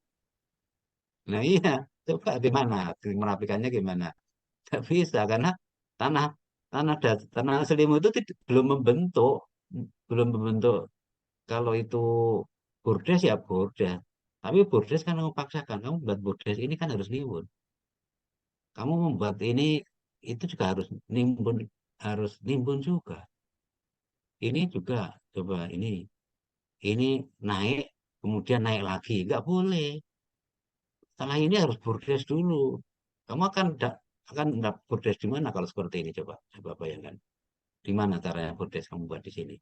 Nah iya, coba gimana? Merapikannya gimana? Tidak bisa karena tanah tanah aslimu itu belum membentuk, belum membentuk. Kalau itu bordes ya bordes. Tapi bordes kan kamu paksakan, kamu buat bordes ini kan harus nimbun. Kamu membuat ini itu juga harus nimbun juga. Ini juga coba ini naik kemudian naik lagi, nggak boleh. Setelah ini harus bordes dulu. Kamu akan bordes di mana kalau seperti ini coba coba bayangkan. Di mana caranya bordes kamu buat di sini?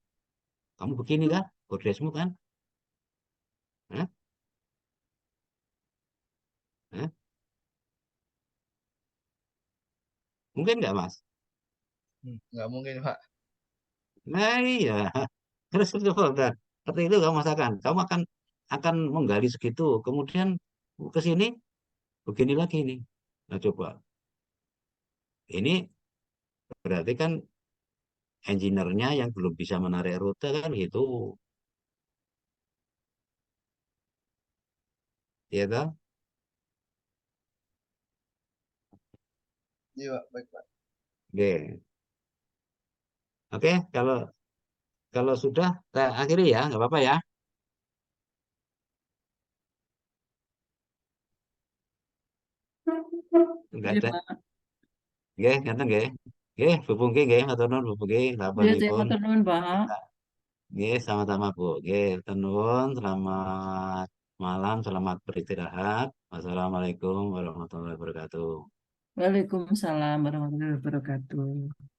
Kamu begini kan bordesmu kan? Hah? Hah? Mungkin nggak Mas? Nggak mungkin Pak. Nah iya. Terus coba udah. Seperti itu kamu masakan. Kamu akan menggali segitu. Kemudian ke sini begini lagi nih. Nah coba. Ini berarti kan engineer-nya yang belum bisa menarik rute kan gitu. Ya kan? Iya Pak, baik Pak. Oke. Oke, kalau kalau sudah kita akhiri ya, nggak apa-apa ya. Nggak Iya, ada. Pak. Nggih, ngaten nggih. Nggih, bubung nggih nggih, matur nuwun bubung nggih, Iya, saya sapunipun. matur nuwun, Pak. Nggih, sama-sama Bu. Nggih, matur nuwun. Selamat malam, selamat beristirahat. Wassalamualaikum warahmatullahi wabarakatuh. Waalaikumsalam warahmatullahi wabarakatuh.